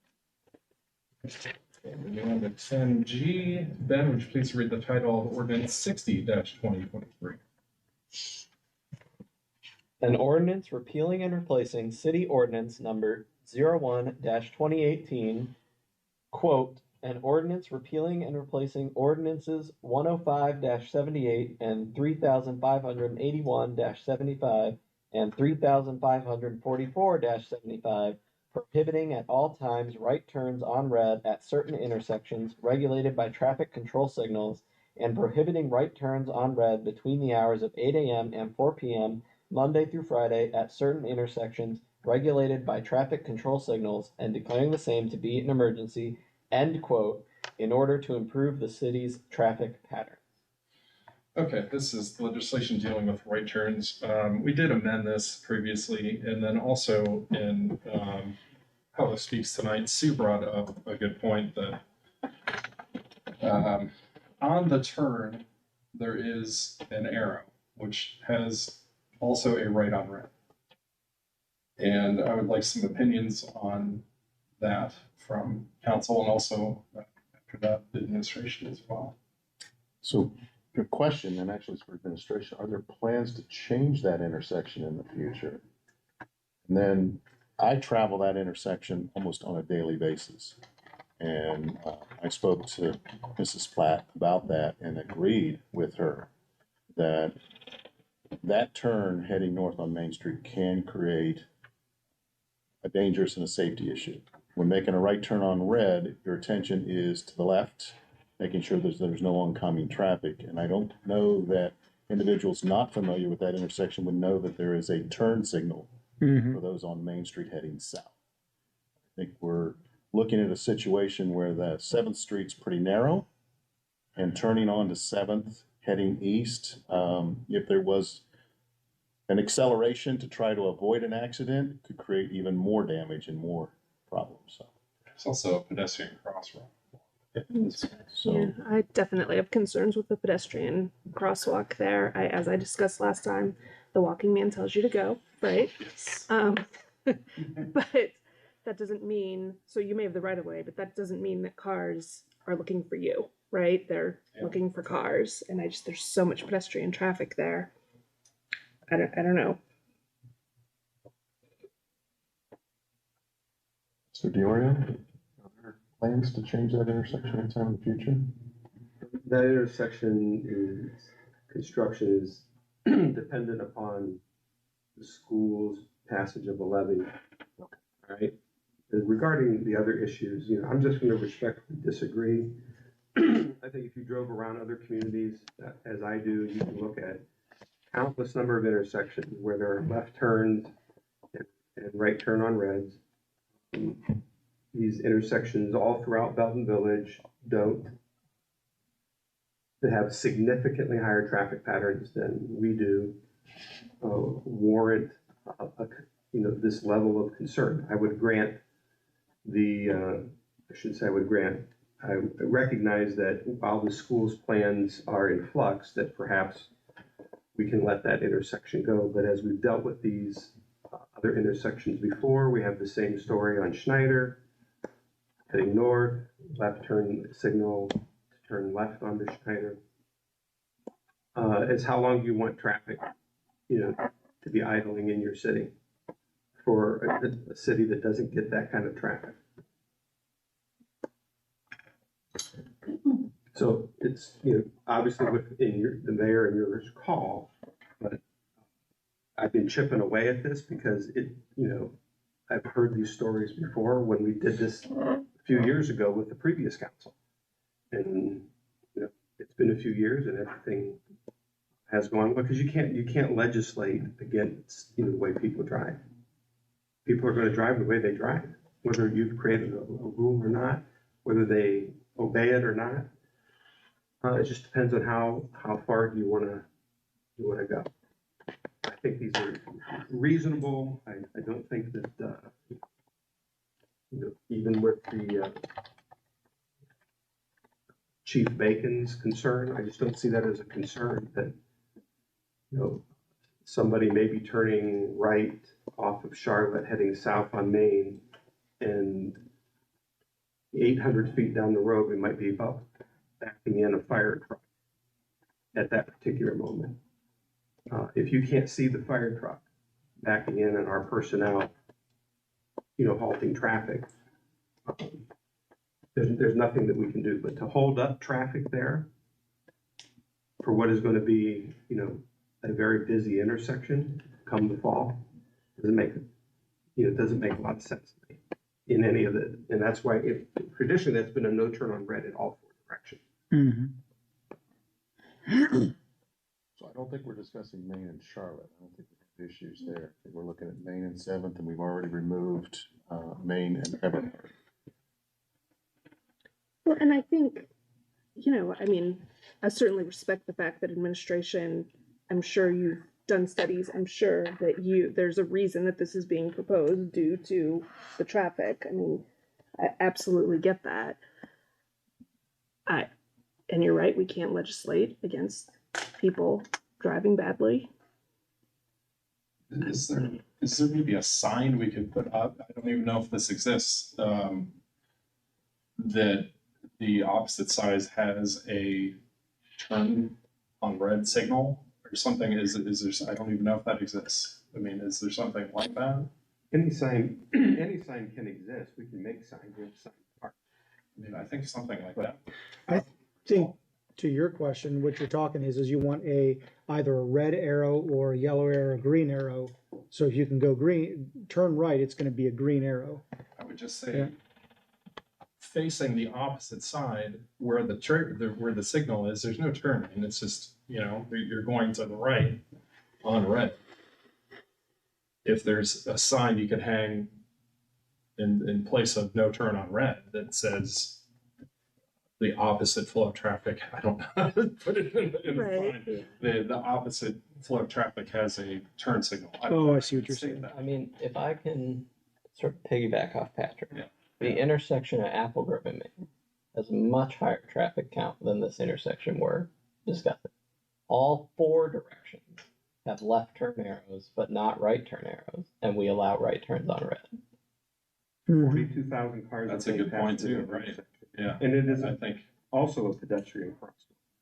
Okay, moving on to 10G. Ben, would you please read the title of ordinance 60-2023?
An ordinance repealing and replacing city ordinance number 01-2018, quote, an ordinance repealing and replacing ordinances 105-78 and 3581-75 and 3544-75, prohibiting at all times right turns on red at certain intersections regulated by traffic control signals and prohibiting right turns on red between the hours of 8 a.m. and 4 p.m. Monday through Friday at certain intersections regulated by traffic control signals and declaring the same to be an emergency, end quote, in order to improve the city's traffic patterns.
Okay, this is legislation dealing with right turns. We did amend this previously, and then also in how it speaks tonight, Sue brought up a good point that on the turn, there is an arrow, which has also a right on red. And I would like some opinions on that from council and also after that, the administration as well.
So, good question, and actually it's for administration. Are there plans to change that intersection in the future? And then I travel that intersection almost on a daily basis. And I spoke to Mrs. Platt about that and agreed with her that that turn heading north on Main Street can create a dangerous and a safety issue. When making a right turn on red, your attention is to the left, making sure there's no oncoming traffic. And I don't know that individuals not familiar with that intersection would know that there is a turn signal for those on Main Street heading south. I think we're looking at a situation where the 7th Street's pretty narrow, and turning on to 7th heading east, if there was an acceleration to try to avoid an accident, could create even more damage and more problems. So.
There's also a pedestrian crosswalk.
Yeah,
So,
I definitely have concerns with the pedestrian crosswalk there. As I discussed last time, the walking man tells you to go, right? But that doesn't mean, so you may have the right of way, but that doesn't mean that cars are looking for you, right? They're looking for cars, and there's so much pedestrian traffic there. I don't know.
Mr. Diorio, are there plans to change that intersection anytime in the future?
That intersection construction is dependent upon the school's passage of the levy. All right. And regarding the other issues, I'm just going to respectfully disagree. I think if you drove around other communities, as I do, you can look at countless number of intersections where there are left turns and right turn on reds. These intersections all throughout Belton Village that have significantly higher traffic patterns than we do warrant this level of concern. I would grant I recognize that while the school's plans are in flux, that perhaps we can let that intersection go. But as we've dealt with these other intersections before, we have the same story on Schneider, heading north, left turn signal to turn left onto Schneider. It's how long do you want traffic, to be idling in your city for a city that doesn't get that kind of traffic. So it's, obviously within the mayor and yours call, but I've been chipping away at this because I've heard these stories before when we did this a few years ago with the previous council. And, it's been a few years and everything has gone, because you can't legislate against, the way people drive. People are going to drive the way they drive, whether you've created a rule or not, whether they obey it or not. It just depends on how far do you want to go. I think these are reasonable. I don't think that even with the Chief Bacon's concern, I just don't see that as a concern that somebody may be turning right off of Charlotte heading south on Main, and 800 feet down the road we might be about backing in a fire truck at that particular moment. If you can't see the fire truck backing in and our personnel, halting traffic, there's nothing that we can do. But to hold up traffic there for what is going to be, a very busy intersection come the fall, doesn't make a lot of sense to me in any of it. And that's why traditionally that's been a no turn on red in all four directions.
So I don't think we're discussing Main and Charlotte. I don't think we have issues there. I think we're looking at Main and 7th, and we've already removed Main and Everhard.
Well, and I think, I certainly respect the fact that administration, I'm sure you've done studies, I'm sure that there's a reason that this is being proposed due to the traffic. I absolutely get that. And you're right, we can't legislate against people driving badly.
Is there maybe a sign we could put up? I don't even know if this exists. That the opposite side has a turn on red signal or something. Is there? I don't even know if that exists. Is there something like that?
Any sign can exist. We can make signs. We have sign park.
I think something like that.
I think to your question, what you're talking is you want either a red arrow or a yellow arrow, or green arrow. So if you can go turn right, it's going to be a green arrow.
I would just say facing the opposite side where the signal is, there's no turning. It's just, you're going to the right on red. If there's a sign you could hang in place of no turn on red that says the opposite flow of traffic, I don't know how to put it in a sign. The opposite flow of traffic has a turn signal.
I see what you're saying.
If I can sort of piggyback off Patrick.
Yeah.
The intersection at Apple Grove and Main, has a much higher traffic count than this intersection we're discussing. All 4 directions have left turn arrows, but not right turn arrows, and we allow right turns on red.
42,000 cars.
That's a good point too, right? Yeah.
And it is,
I think,
also a pedestrian crossing.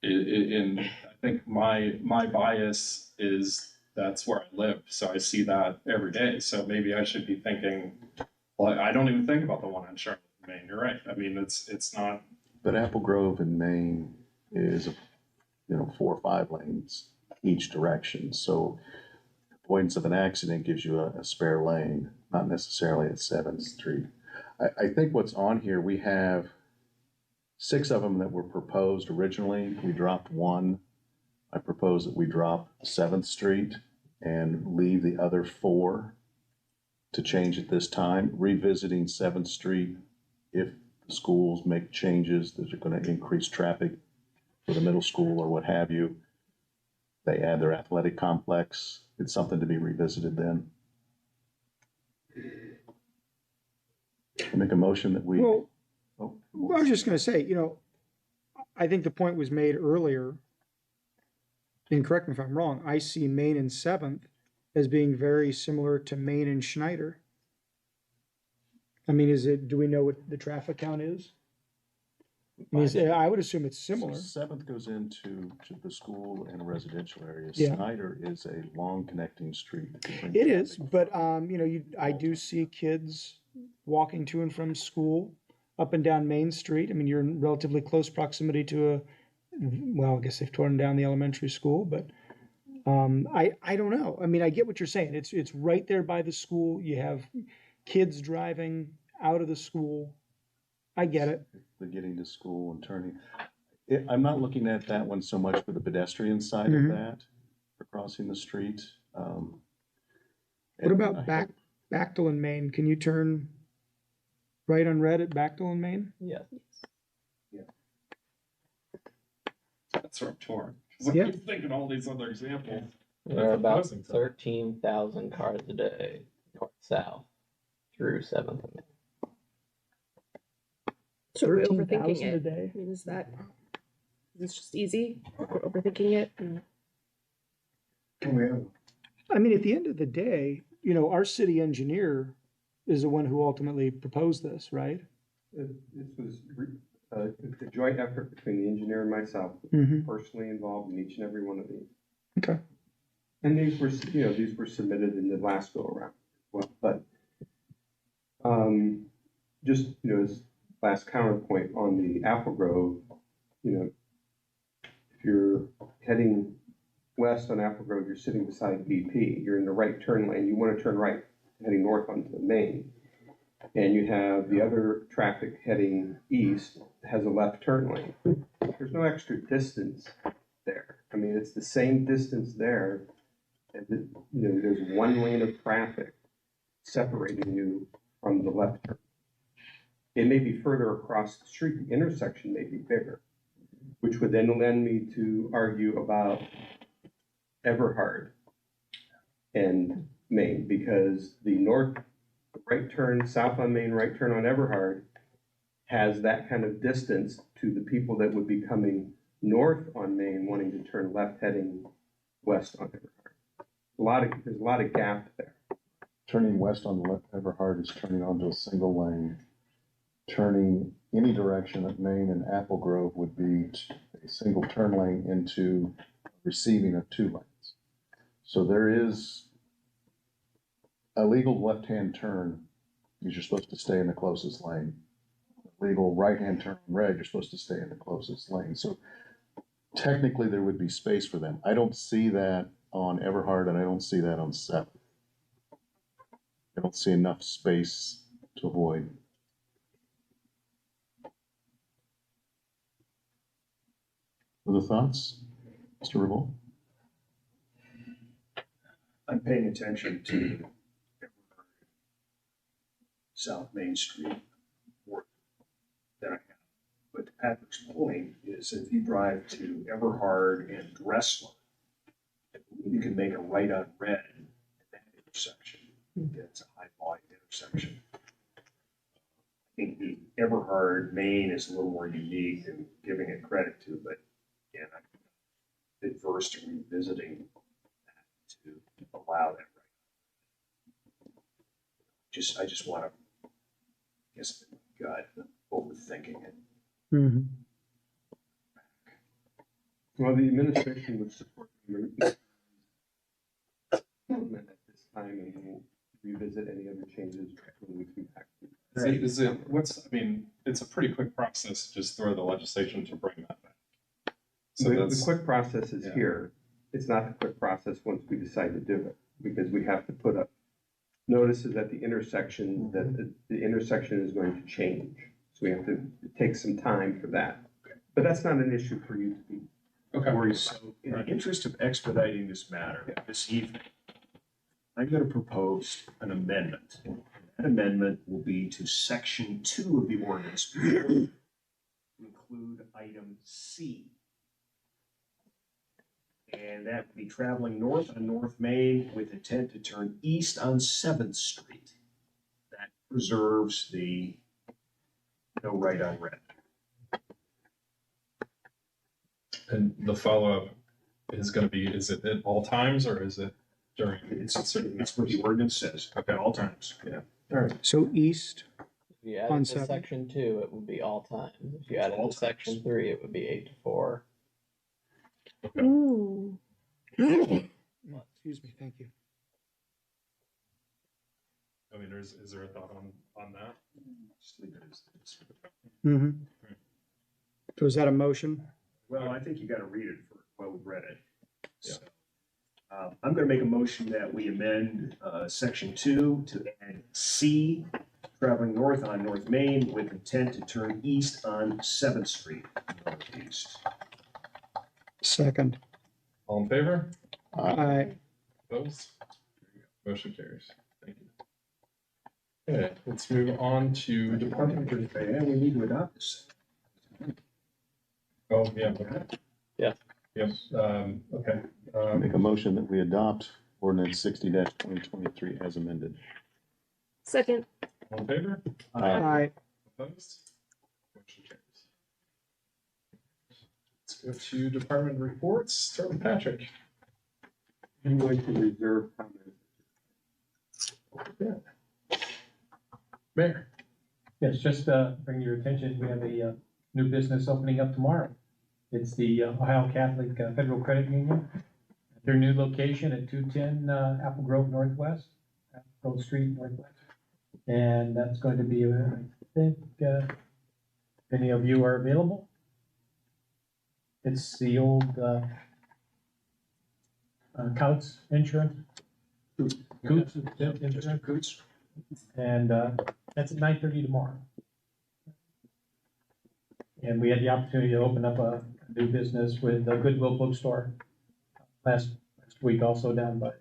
and I think my bias is that's where I live, so I see that every day. So maybe I should be thinking, well, I don't even think about the one on Charlotte, Maine. You're right. I mean, it's not.
But Apple Grove in Maine is, 4 or 5 lanes each direction. So avoidance of an accident gives you a spare lane, not necessarily at 7th Street. I think what's on here, we have 6 of them that were proposed originally. We dropped 1. I propose that we drop 7th Street and leave the other 4 to change at this time, revisiting 7th Street if the schools make changes that are going to increase traffic for the middle school or what have you. They add their athletic complex. It's something to be revisited then. I make a motion that we.
Well,
Oh,
I was just gonna say, I think the point was made earlier, and correct me if I'm wrong, I see Maine and 7th as being very similar to Maine and Schneider. I mean, do we know what the traffic count is? I mean, I would assume it's similar.
So 7th goes into the school and residential areas.
Yeah.
Snyder is a long connecting street.
It is, but, I do see kids walking to and from school up and down Main Street. I mean, you're in relatively close proximity to I guess they've torn down the elementary school, but I don't know. I mean, I get what you're saying. It's right there by the school. You have kids driving out of the school. I get it.
The getting to school and turning. I'm not looking at that one so much for the pedestrian side of that, for crossing the street.
What about Bactel in Maine? Can you turn right on red at Bactel in Maine?
Yes.
That's where I'm torn.
Yeah.
I'm thinking all these other examples.
There are about 13,000 cars a day north-south through 7th and Main.
So we're
13,000
overthinking
a
it.
day.
I mean, is this just easy? We're overthinking it.
I mean, at the end of the day, our city engineer is the one who ultimately proposed this, right?
This was a joint effort between the engineer and myself,
Mhm.
personally involved in each and every one of these.
Okay.
And these were submitted in the last go around. Well, but just as last counterpoint on the Apple Grove, if you're heading west on Apple Grove, you're sitting beside BP. You're in the right turn lane. You want to turn right, heading north onto the main. And you have the other traffic heading east has a left turn lane. There's no extra distance there. I mean, it's the same distance there. And there's one lane of traffic separating you from the left turn. It may be further across the street. The intersection may be bigger, which would then lend me to argue about Everhard and Maine, because the right turn south on Main, right turn on Everhard has that kind of distance to the people that would be coming north on Main wanting to turn left heading west on Everhard. There's a lot of gap there.
Turning west on Everhard is turning onto a single lane. Turning any direction at Main and Apple Grove would be a single turn lane into receiving of 2 lanes. So there is a legal left-hand turn, you're supposed to stay in the closest lane. Legal right-hand turn on red, you're supposed to stay in the closest lane. So technically there would be space for them. I don't see that on Everhard and I don't see that on 7th. I don't see enough space to avoid. Other thoughts, Mr. Revolt?
I'm paying attention to South Main Street work that I have. But Patrick's point is if you drive to Everhard and Dressler, you can make a right on red in that intersection. It's a high volume intersection. think the Everhard, Maine is a little more unique than giving it credit to, but again, I'm adverse to revisiting that to allow that right. I just want to, I guess, gut, overthinking it.
Mm-hmm.
Well, the administration would support the amendment at this time, and we'll revisit any other changes when we come back.
It's a pretty quick process, just through the legislation to bring that back. So
The quick process is here. It's not the quick process once we decide to do it, because we have to put up notices at the intersection that the intersection is going to change. So we have to take some time for that. But that's not an issue for you to be worried
So
about.
in the interest of expediting this matter this evening, I'm going to propose an amendment. That amendment will be to section 2 of the ordinance before we include item C. And that would be traveling north on North Main with intent to turn east on 7th Street. That preserves the no right on red.
And the follow-up is going to be, is it at all times or is it during?
It's what the ordinance says, at all times. Yeah.
All right.
So east
If you add
on
it to
7th.
section 2, it would be all times. If you add it
all
to section 3, it would be 8 to 4.
Ooh.
Excuse me, thank you.
I mean, is there a thought on that?
Just leave it as it is.
Mm-hmm. So is that a motion?
Well, I think you got to read it while we've read it. So, I'm going to make a motion that we amend section 2 to add C, traveling north on North Main with intent to turn east on 7th Street, northeast.
Second.
All in favor?
Aye.
Opposed? There you go. Motion carries. Thank you. Okay, let's move on to department.
And we need to adopt this.
Oh, yeah. Okay.
Yeah.
Yes. Okay.
Make a motion that we adopt ordinance 60-2023 as amended.
Second.
All in favor?
Aye.
Opposed? Motion carries. Let's go to department reports. Start with Patrick.
I'm going to reserve comments.
Yeah. Mayor.
Yes, just bring your attention, we have a new business opening up tomorrow. It's the Ohio Catholic Federal Credit Union. Their new location at 210 Apple Grove Northwest, Apple Grove Street Northwest. And that's going to be, I think, if any of you are available. It's the old Coutts Insurance. Coutts Insurance.
Coots?
And that's at 9:30 tomorrow. And we had the opportunity to open up a new business with a Goodwill bookstore last week, also down by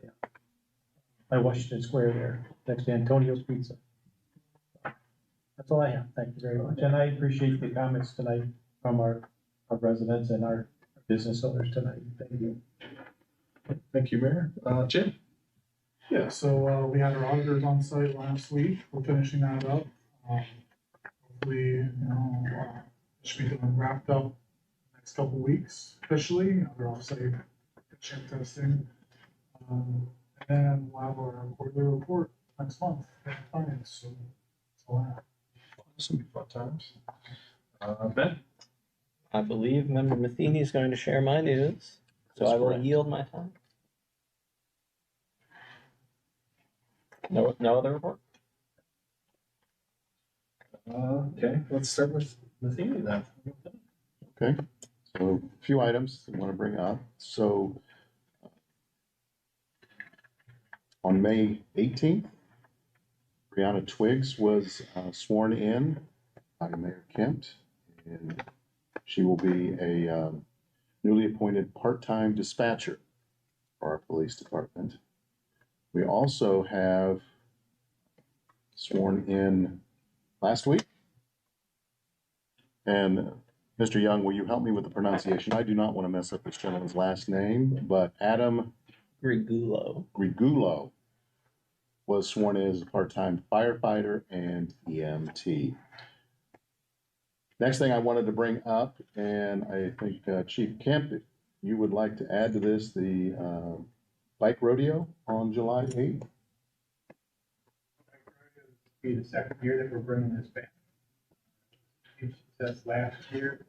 Washington Square there, next to Antonio's Pizza. That's all I have. Thank you very much. And I appreciate the comments tonight from our residents and our business owners tonight. Thank you.
Thank you, Mayor. Jim?
Yeah, so we had our auditors on site last week. We're finishing that up. Hopefully, should be done wrapped up next couple weeks officially. They're all safe, check testing. And then we'll have our quarterly report next month. Finance, so that's all I have.
Awesome. Fun times. Ben?
I believe Member Matheny is going to share my news, so I will
correct.
yield my time. No other report?
Okay, let's start with Matheny then.
Okay, so a few items I want to bring up. So on May 18th, Brianna Twiggs was sworn in by Mayor Kent, and she will be a newly appointed part-time dispatcher for our police department. We also have sworn in last week. And Mr. Young, will you help me with the pronunciation? I do not want to mess up this gentleman's last name, but Adam
Grigulo.
Grigulo was sworn in as a part-time firefighter and EMT. Next thing I wanted to bring up, and I think Chief Kemp, you would like to add to this, the bike rodeo on July 8th?
Be the second year that we're bringing this back. Huge success last year.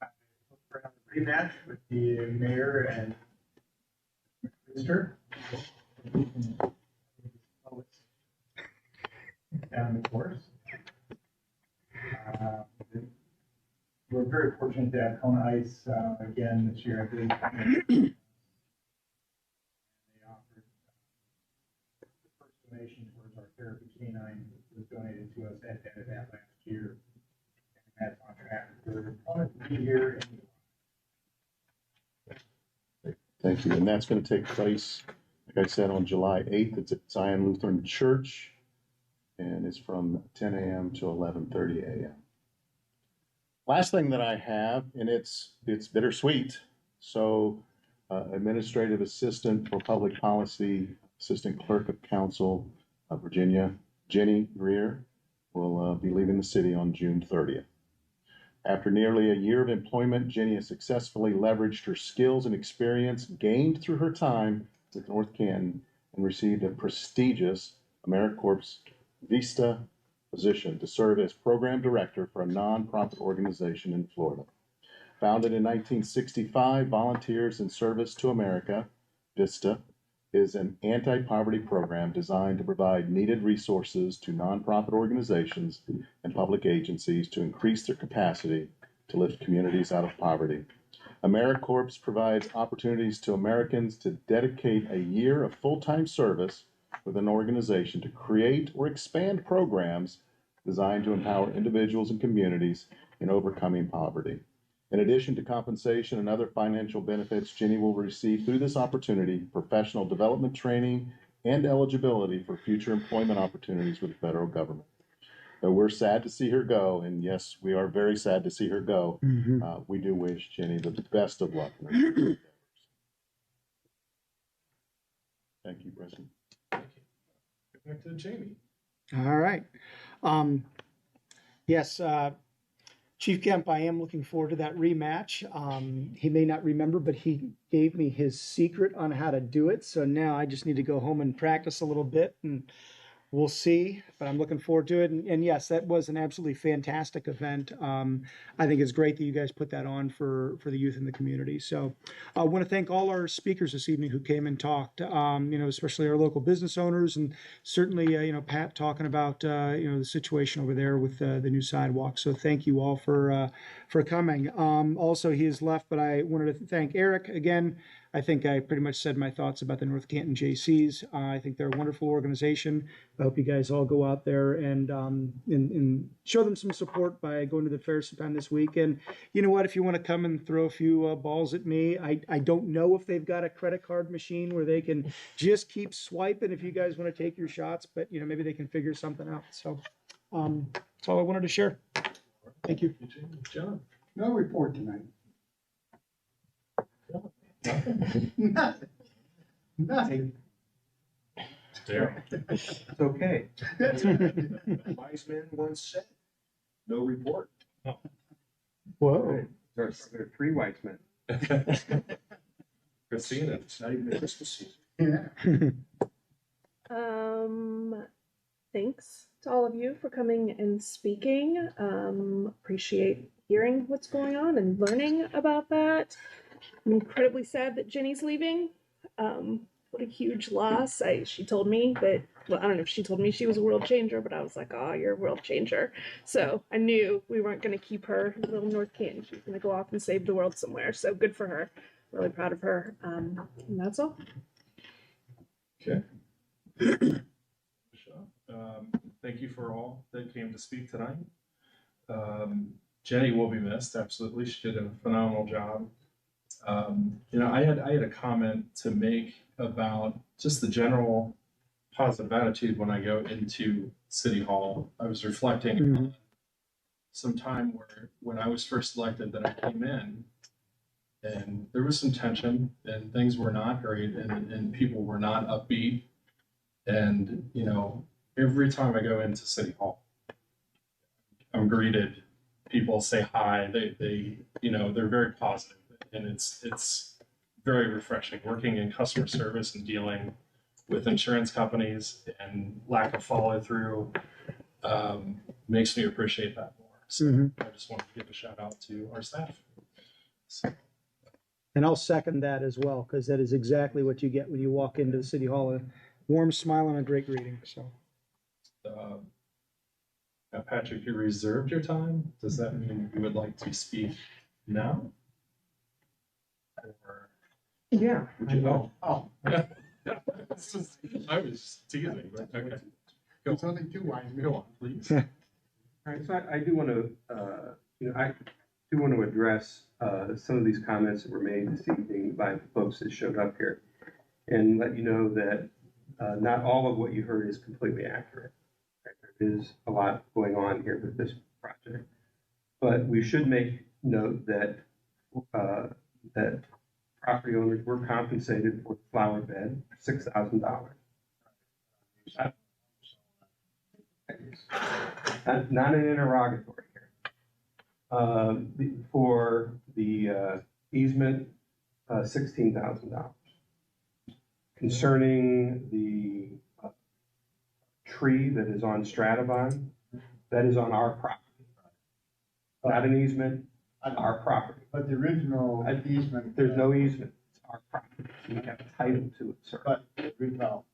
I look for another rematch with the mayor and minister. Down the course. We're very fortunate to have Kona Ice again this year, I believe. They offered the first donation towards our therapy canine was donated to us at that event last year. And that's on track for Kona to be here.
Thank you. And that's going to take place, like I said, on July 8th. It's at Zion Lutheran Church, and it's from 10 a.m. to 11:30 a.m. Last thing that I have, and it's bittersweet. So, Administrative Assistant for Public Policy, Assistant Clerk of Council of Virginia, Jenny Greer, will be leaving the city on June 30th. After nearly a year of employment, Jenny has successfully leveraged her skills and experience gained through her time with North Canton and received a prestigious AmeriCorps Vista position to serve as program director for a nonprofit organization in Florida. Founded in 1965, Volunteers in Service to America, VISTA, is an anti-poverty program designed to provide needed resources to nonprofit organizations and public agencies to increase their capacity to lift communities out of poverty. AmeriCorps provides opportunities to Americans to dedicate a year of full-time service with an organization to create or expand programs designed to empower individuals and communities in overcoming poverty. In addition to compensation and other financial benefits, Jenny will receive through this opportunity professional development training and eligibility for future employment opportunities with the federal government. Though we're sad to see her go, and yes, we are very sad to see her go, we do wish Jenny the best of luck in her future endeavors. Thank you, President.
Back to Jamie.
All right. Yes, Chief Kemp, I am looking forward to that rematch. He may not remember, but he gave me his secret on how to do it. So now I just need to go home and practice a little bit, and we'll see. But I'm looking forward to it. And yes, that was an absolutely fantastic event. I think it's great that you guys put that on for the youth in the community. So I want to thank all our speakers this evening who came and talked, especially our local business owners, and certainly, Pat talking about, the situation over there with the new sidewalk. So thank you all for coming. Also, he has left, but I wanted to thank Eric again. I think I pretty much said my thoughts about the North Canton JCs. I think they're a wonderful organization. I hope you guys all go out there and show them some support by going to the fair sometime this week. And you know what? If you want to come and throw a few balls at me, I don't know if they've got a credit card machine where they can just keep swiping if you guys want to take your shots, but maybe they can figure something out. So that's all I wanted to share. Thank you.
John.
No report tonight.
Nothing.
Nothing.
Daryl.
It's okay. Wise man once said, no report.
Whoa.
There are three white men.
Christina.
It's not even the Christmas season.
Yeah.
Thanks to all of you for coming and speaking. Appreciate hearing what's going on and learning about that. I'm incredibly sad that Jenny's leaving. What a huge loss. She told me that, well, I don't know if she told me she was a world changer, but I was like, oh, you're a world changer. So I knew we weren't going to keep her in little North Canton. She was going to go off and save the world somewhere. So good for her. Really proud of her. And that's all.
Okay. Thank you for all that came to speak tonight. Jenny will be missed. Absolutely. She did a phenomenal job. I had a comment to make about just the general positive attitude when I go into City Hall. I was reflecting on some time when I was first elected that I came in, and there was some tension and things were not great, and people were not upbeat. And, you know, every time I go into City Hall, I'm greeted, people say hi, you know, they're very positive, and it's very refreshing working in customer service and dealing with insurance companies and lack of follow through. Makes me appreciate that more. So I just wanted to give a shout out to our staff. So,
And I'll second that as well, because that is exactly what you get when you walk into the City Hall, a warm smile and a great greeting, so.
now, Patrick, you reserved your time. Does that mean you would like to speak now? Or
Yeah.
would you? Oh. I was teasing, but okay.
It's only two wines.
Go on, please.
All right, so I do want to, I do want to address some of these comments that were made this evening by the folks that showed up here, and let you know that not all of what you heard is completely accurate. There is a lot going on here with this project, but we should make note that that property owners were compensated for the flower bed, $6,000. Not an interrogatory here. For the easement, $16,000. Concerning the tree that is on Stratavon, that is on our property. Not an easement, our property.
But the original easement.
There's no easement, it's our property. We have a title to it, sir.
But, well,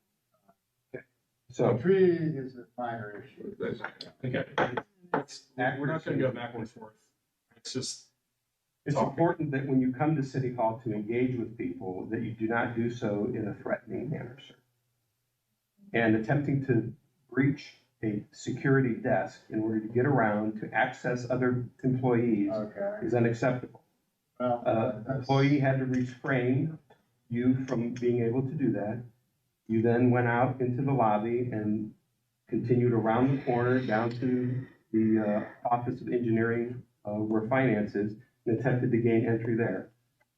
So.
the tree is a minor issue.
Okay. We're not going to go back and forth. It's just.
It's important that when you come to City Hall to engage with people, that you do not do so in a threatening manner, sir. And attempting to breach a security desk in order to get around to access other employees is unacceptable.
Well,
employee had to refrain you from being able to do that. You then went out into the lobby and continued around the corner down to the Office of Engineering, where finance is, and attempted to gain entry there.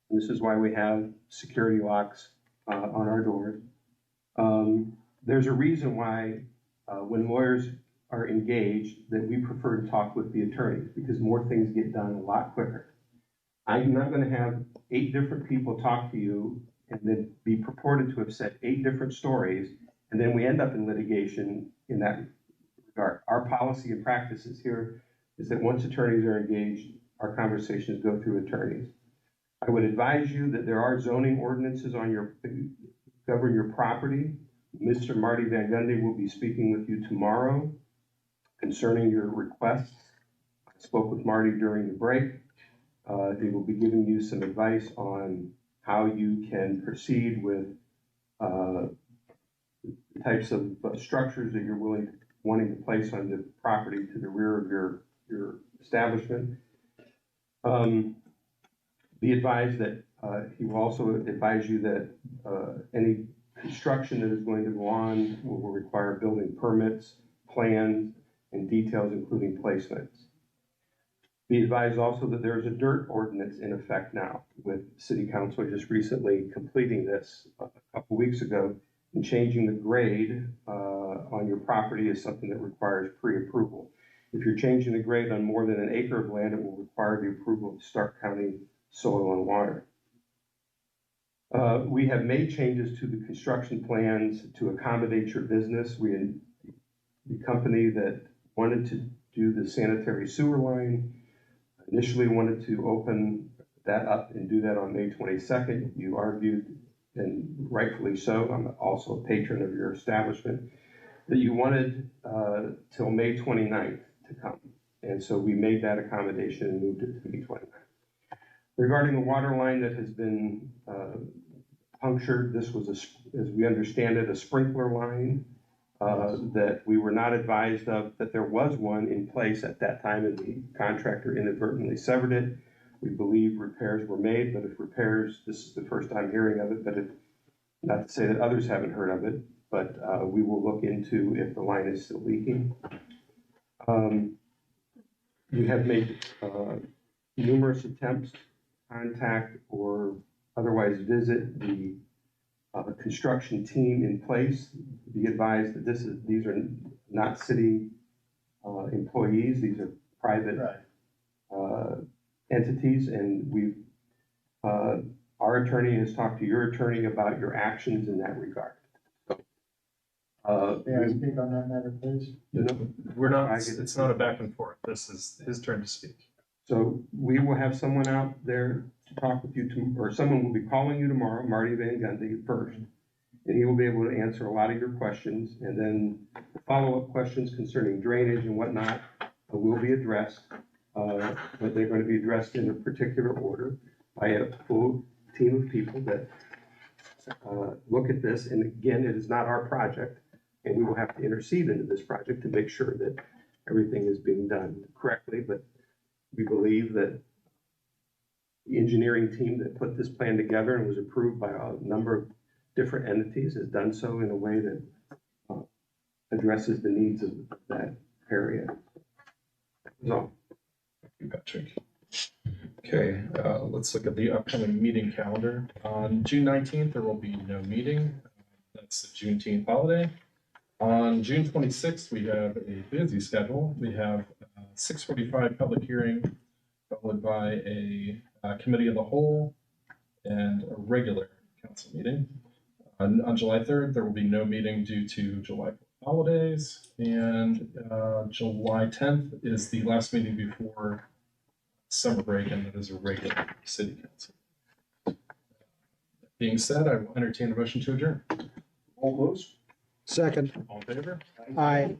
And this is why we have security locks on our doors. There's a reason why when lawyers are engaged that we prefer to talk with the attorneys, because more things get done a lot quicker. I'm not going to have 8 different people talk to you and then be purported to have said 8 different stories, and then we end up in litigation in that regard. Our policy and practices here is that once attorneys are engaged, our conversations go through attorneys. I would advise you that there are zoning ordinances on that govern your property. Mr. Marty Van Gundy will be speaking with you tomorrow concerning your requests. I spoke with Marty during the break. He will be giving you some advice on how you can proceed with the types of structures that you're wanting to place on the property to the rear of your establishment. Be advised that he will also advise you that any construction that is going to go on will require building permits, plans, and details, including placements. Be advised also that there is a dirt ordinance in effect now, with City Council just recently completing this a couple weeks ago, and changing the grade on your property is something that requires pre-approval. If you're changing the grade on more than an acre of land, it will require the approval of Stark County Soil and Water. We have made changes to the construction plans to accommodate your business. The company that wanted to do the sanitary sewer line initially wanted to open that up and do that on May 22nd. You argued, and rightfully so, I'm also a patron of your establishment, that you wanted till May 29th to come. And so we made that accommodation and moved it to May 29th. Regarding the water line that has been punctured, this was, as we understand it, a sprinkler line that we were not advised of that there was one in place at that time, and the contractor inadvertently severed it. We believe repairs were made, but if repairs, this is the first time hearing of it, but not to say that others haven't heard of it, but we will look into if the line is still leaking. You have made numerous attempts to contact or otherwise visit the construction team in place. Be advised that these are not city employees, these are private entities, and our attorney has talked to your attorney about your actions in that regard.
May I speak on that matter, please?
We're not, it's not a back and forth. This is his turn to speak.
So we will have someone out there to talk with you, or someone will be calling you tomorrow, Marty Van Gundy first. And he will be able to answer a lot of your questions, and then the follow-up questions concerning drainage and whatnot will be addressed. But they're going to be addressed in a particular order by a full team of people that look at this. And again, it is not our project, and we will have to intercede into this project to make sure that everything is being done correctly. But we believe that the engineering team that put this plan together and was approved by a number of different entities has done so in a way that addresses the needs of that area. So.
Thank you, Patrick. Okay, let's look at the upcoming meeting calendar. On June 19th, there will be no meeting. That's the Juneteenth holiday. On June 26th, we have a busy schedule. We have 6:45 public hearing, followed by a committee of the whole and a regular council meeting. On July 3rd, there will be no meeting due to July 4th holidays, and July 10th is the last meeting before summer break, and it is a regular city council. That being said, I will entertain a motion to adjourn.
All those?
Second.
All in favor?
Aye.